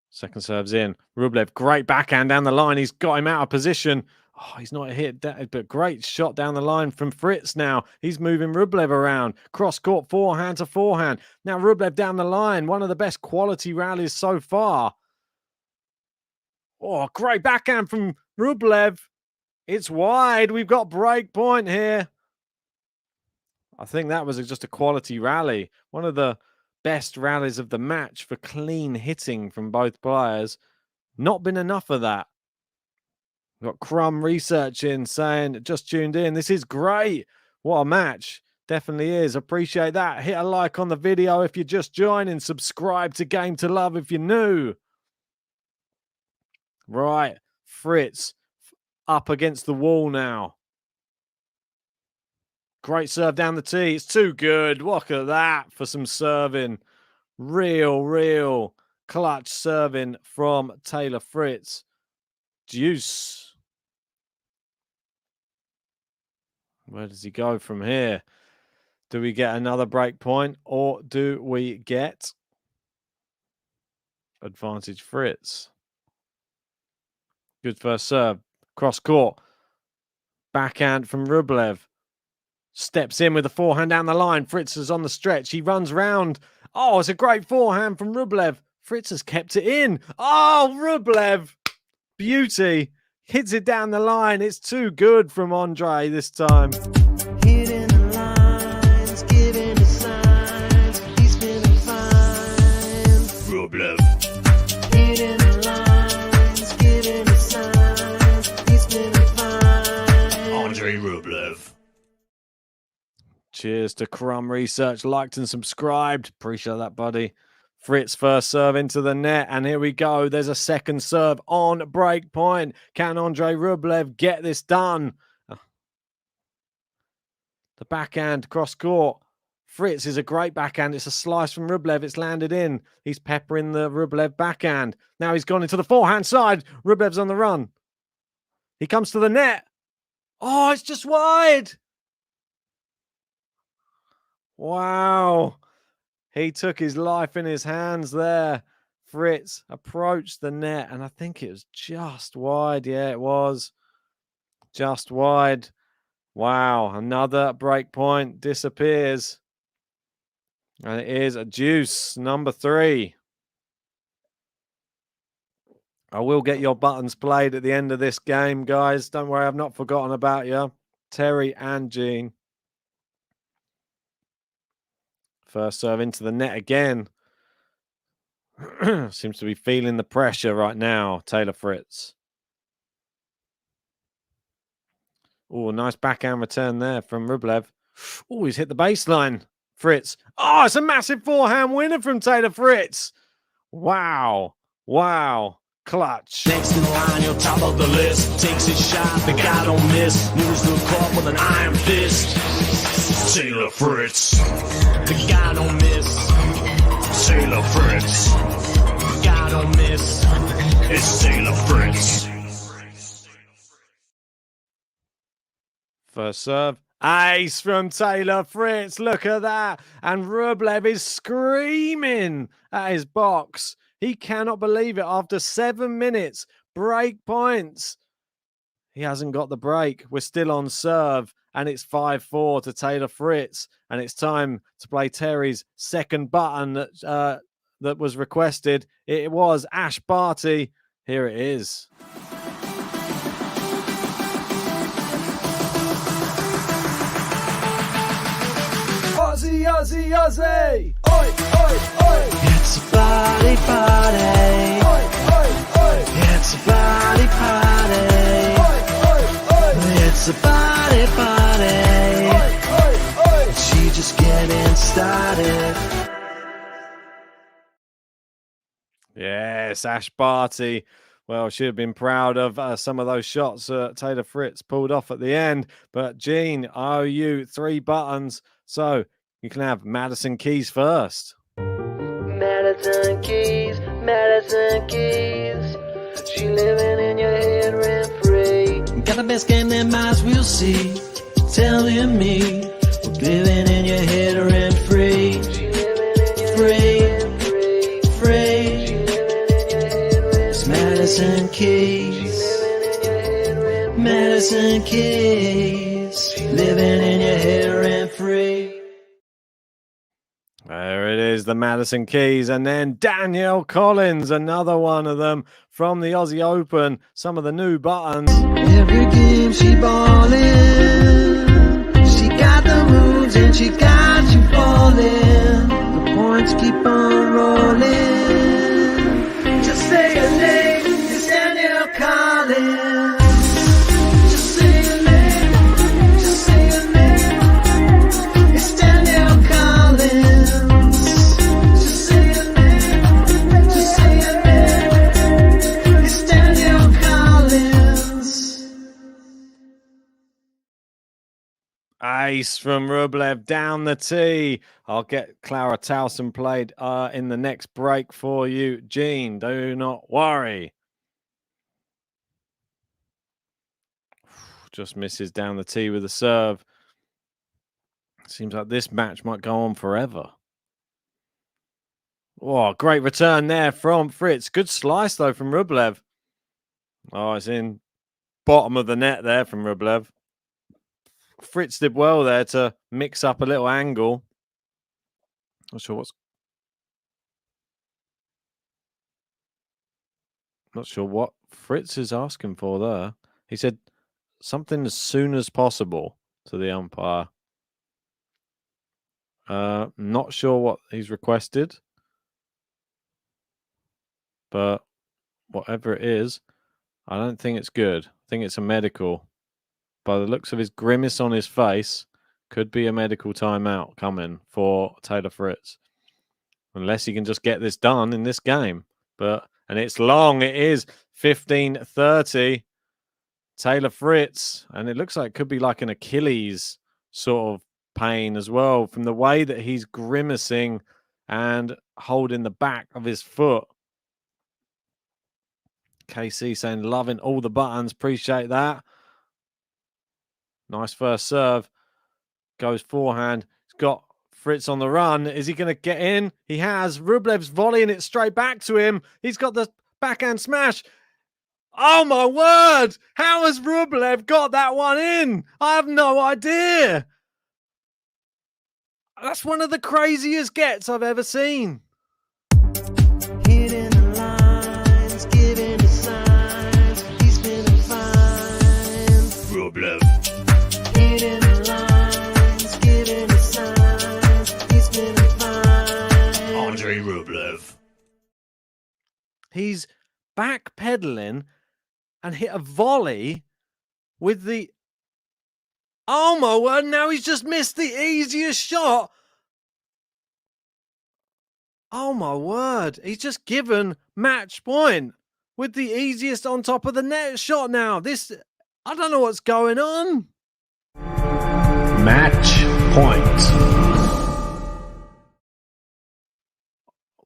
Second serve's in. Rublev, great backhand down the line. He's got him out of position. Oh, he's not hit that, but great shot down the line from Fritz now. He's moving Rublev around. Cross-court forehand to forehand. Now Rublev down the line. One of the best quality rallies so far. Oh, great backhand from Rublev. It's wide. We've got break point here. I think that was just a quality rally. One of the best rallies of the match for clean hitting from both players. Not been enough of that. We've got Crumb researching, saying, just tuned in. This is great. What a match. Definitely is. Appreciate that. Hit a like on the video if you're just joining. Subscribe to Game to Love if you're new. Right. Fritz up against the wall now. Great serve down the tee. It's too good. Look at that for some serving. Real clutch serving from Taylor Fritz. Deuce. Where does he go from here? Do we get another break point or do we get advantage Fritz? Good first serve. Cross court. Backhand from Rublev. Steps in with a forehand down the line. Fritz is on the stretch. He runs round. Oh, it's a great forehand from Rublev. Fritz has kept it in. Oh, Rublev. Beauty. Hits it down the line. It's too good from Andrey this time. Hitting the lines, giving the signs, he's feeling fine. Rublev. Hitting the lines, giving the signs, he's feeling fine. Andrey Rublev. Cheers to Crumb Research. Liked and subscribed. Appreciate that, buddy. Fritz first serve into the net. And here we go. There's a second serve on break point. Can Andrey Rublev get this done? The backhand cross court. Fritz is a great backhand. It's a slice from Rublev. It's landed in. He's peppering the Rublev backhand. Now he's gone into the forehand side. Rublev's on the run. He comes to the net. Oh, it's just wide. Wow. He took his life in his hands there. Fritz approached the net, and I think it was just wide. Yeah, it was. Just wide. Wow. Another break point disappears. And it is a deuce, number 3. I will get your buttons played at the end of this game, guys. Don't worry, I've not forgotten about you. Terry and Jean. First serve into the net again. Seems to be feeling the pressure right now, Taylor Fritz. Oh, nice backhand return there from Rublev. Oh, he's hit the baseline. Fritz. Oh, it's a massive forehand winner from Taylor Fritz. Wow. Wow. clutch. Next in line, you're top of the list. Takes his shot, the guy don't miss. Moves the court with an iron fist. Taylor Fritz. The guy don't miss. Taylor Fritz. The guy don't miss. It's Taylor Fritz. First serve. Ace from Taylor Fritz. Look at that. And Rublev is screaming at his box. He cannot believe it. After 7 minutes, break points. He hasn't got the break. We're still on serve. And it's 5-4 to Taylor Fritz. And it's time to play Terry's second button that was requested. It was Ash Barty. Here it is. Aussie, Aussie, Aussie! Oi, oi, oi! It's a party party. Oi, oi, oi! It's a party party. Oi, oi, oi! It's a party party. Oi, oi, oi! She just getting started. Yes, Ash Barty. Well, should have been proud of some of those shots Taylor Fritz pulled off at the end. But Gene, I owe you 3 buttons. So you can have Madison Keys first. Madison Keys, Madison Keys. She living in your head rent free. Got the best game that mice will see. Telling me we're living in your head rent free. Free, free. It's Madison Keys. Madison Keys. Living in your head rent free. There it is, the Madison Keys. And then Danielle Collins, another one of them from the Aussie Open. Some of the new buttons. Every game she ballin'. She got the moves and she got you falling. The points keep on rolling. Just say her name, it's Danielle Collins. Just say her name, just say her name. It's Danielle Collins. Just say her name, just say her name. It's Danielle Collins. Ace from Rublev down the tee. I'll get Clara Towson played in the next break for you. Gene, do not worry. Just misses down the tee with the serve. Seems like this match might go on forever. Oh, great return there from Fritz. Good slice, though, from Rublev. Oh, it's in bottom of the net there from Rublev. Fritz did well there to mix up a little angle. Not sure what Fritz is asking for there. He said something as soon as possible to the umpire. Not sure what he's requested, but whatever it is, I don't think it's good. I think it's a medical. By the looks of his grimace on his face, could be a medical timeout coming for Taylor Fritz. Unless he can just get this done in this game. And it's long. It is 15-30. Taylor Fritz. And it looks like it could be like an Achilles sort of pain as well from the way that he's grimacing and holding the back of his foot. KC saying loving all the buttons. Appreciate that. Nice first serve. Goes forehand. He's got Fritz on the run. Is he going to get in? He has. Rublev's volleying it straight back to him. He's got the backhand smash. Oh, my word. How has Rublev got that one in? I have no idea. That's one of the craziest gets I've ever seen. Hitting the lines, giving the signs. He's feeling fine. Rublev. Hitting the lines, giving the signs. He's feeling fine. Andrey Rublev. He's backpedaling and hit a volley with the... Oh my word, now he's just missed the easiest shot. Oh my word, he's just given match point. with the easiest on top of the net shot now. I don't know what's going on. Match point.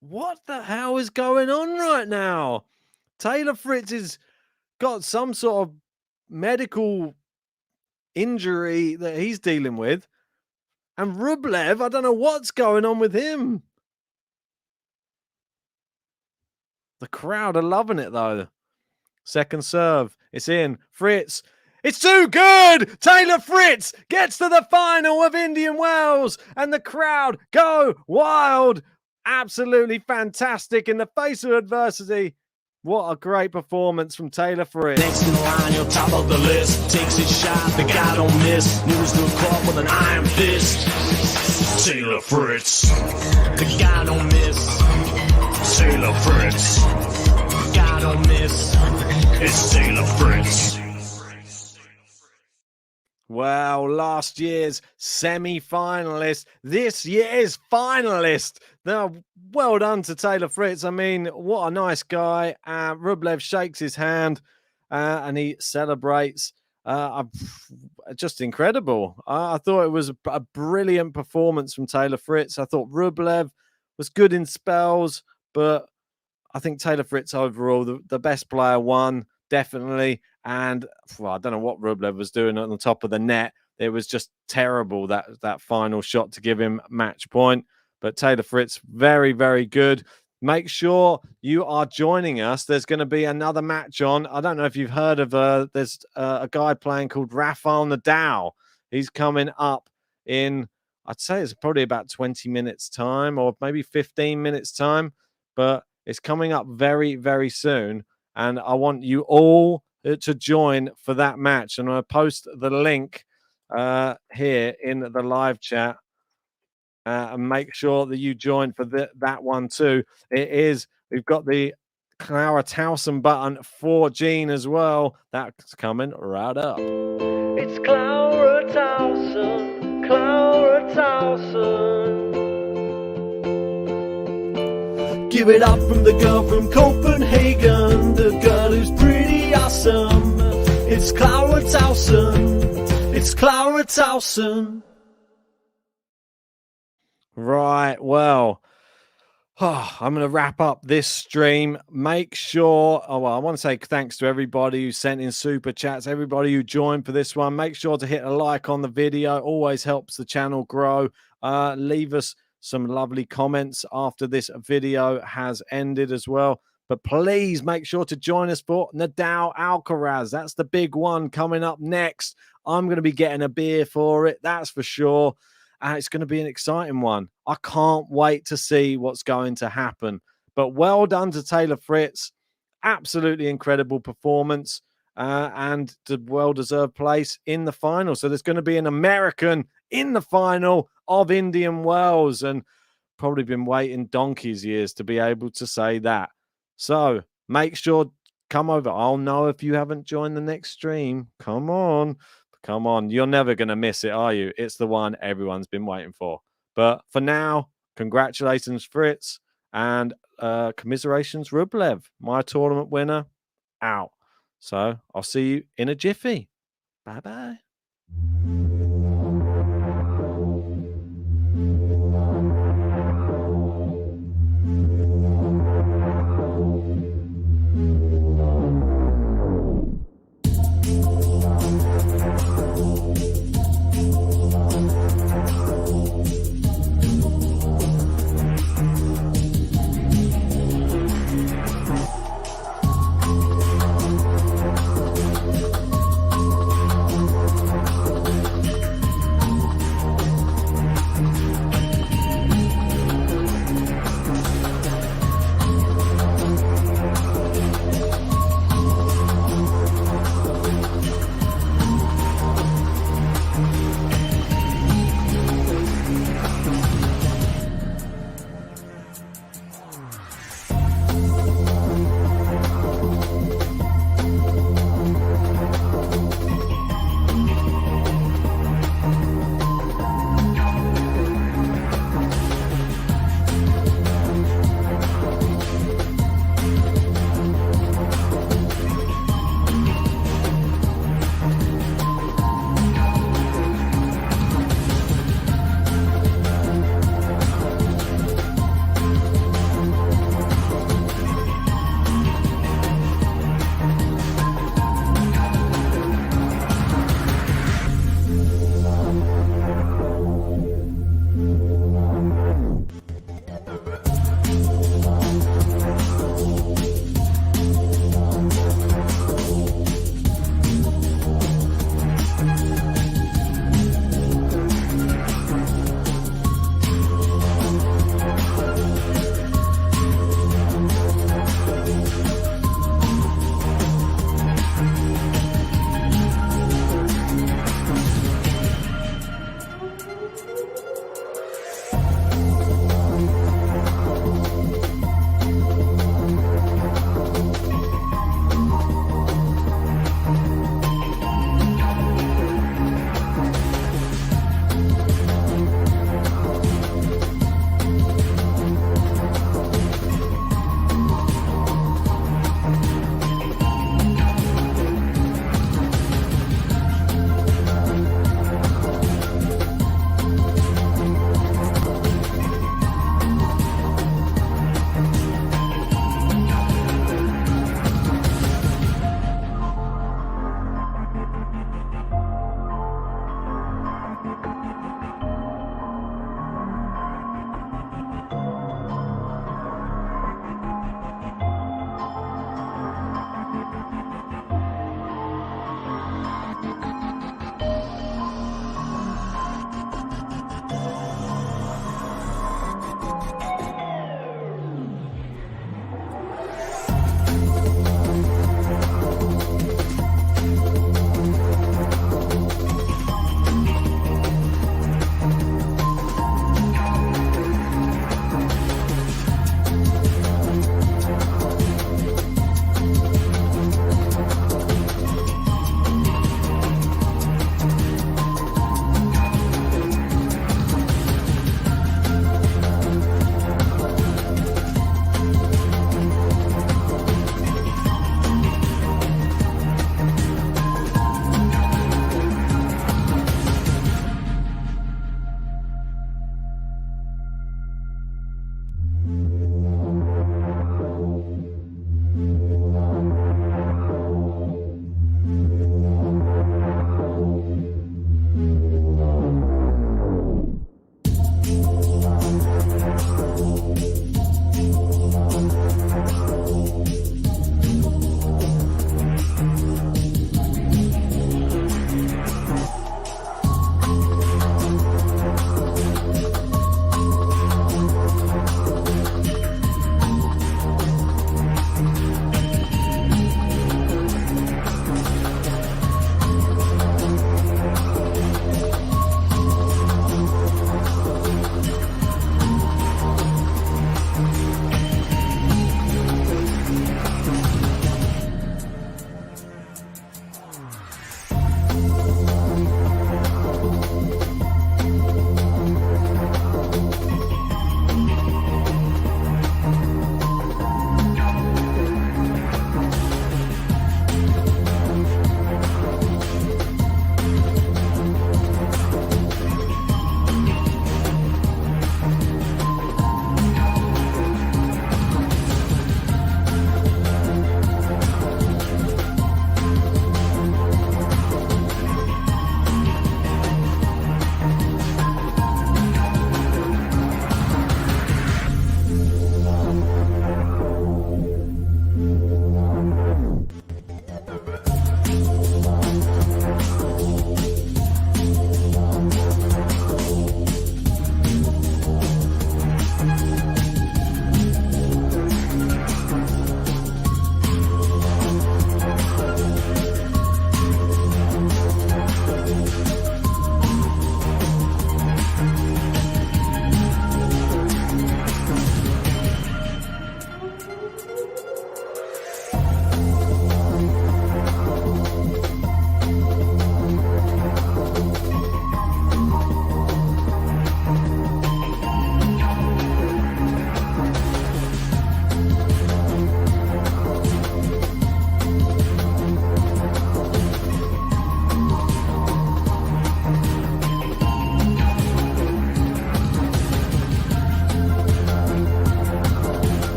What the hell is going on right now? Taylor Fritz has got some sort of medical injury that he's dealing with. And Rublev, I don't know what's going on with him. The crowd are loving it, though. Second serve. It's in. Fritz. It's too good! Taylor Fritz gets to the final of Indian Wells, and the crowd go wild. Absolutely fantastic in the face of adversity. What a great performance from Taylor Fritz. Next in line, you're top of the list. Takes his shot, the guy don't miss. Moves the court with an iron fist. Taylor Fritz. The guy don't miss. Taylor Fritz. The guy don't miss. It's Taylor Fritz. Wow, last year's semi-finalist, this year's finalist. Now, well done to Taylor Fritz. I mean, what a nice guy. Rublev shakes his hand and he celebrates. Just incredible. I thought it was a brilliant performance from Taylor Fritz. I thought Rublev was good in spells, but I think Taylor Fritz overall, the best player, won, definitely. And well, I don't know what Rublev was doing on the top of the net. It was just terrible, that final shot to give him match point. But Taylor Fritz, very, very good. Make sure you are joining us. There's going to be another match on. I don't know if you've heard of, there's a guy playing called Rafael Nadal. He's coming up in, I'd say it's probably about 20 minutes time or maybe 15 minutes time. But it's coming up very, very soon. And I want you all to join for that match. And I'll post the link here in the live chat. And make sure that you join for that one too. We've got the Clara Towson button for Gene as well. That's coming right up. It's Clara Towson, Clara Towson. Give it up from the girl from Copenhagen, the girl who's pretty awesome. It's Clara Towson, it's Clara Towson. Right, well, I'm going to wrap up this stream. Make sure, I want to say thanks to everybody who sent in super chats, everybody who joined for this one. Make sure to hit a like on the video. Always helps the channel grow. Leave us some lovely comments after this video has ended as well. But please make sure to join us for Nadal Alcaraz. That's the big one coming up next. I'm going to be getting a beer for it, that's for sure. And it's going to be an exciting one. I can't wait to see what's going to happen. But well done to Taylor Fritz. Absolutely incredible performance and a well-deserved place in the final. So there's going to be an American in the final of Indian Wells, and probably been waiting donkey's years to be able to say that. So make sure, come over. I'll know if you haven't joined the next stream. Come on. Come on, you're never going to miss it, are you? It's the one everyone's been waiting for. But for now, congratulations, Fritz, and commiserations, Rublev, my tournament winner, out. So I'll see you in a jiffy. Bye-bye.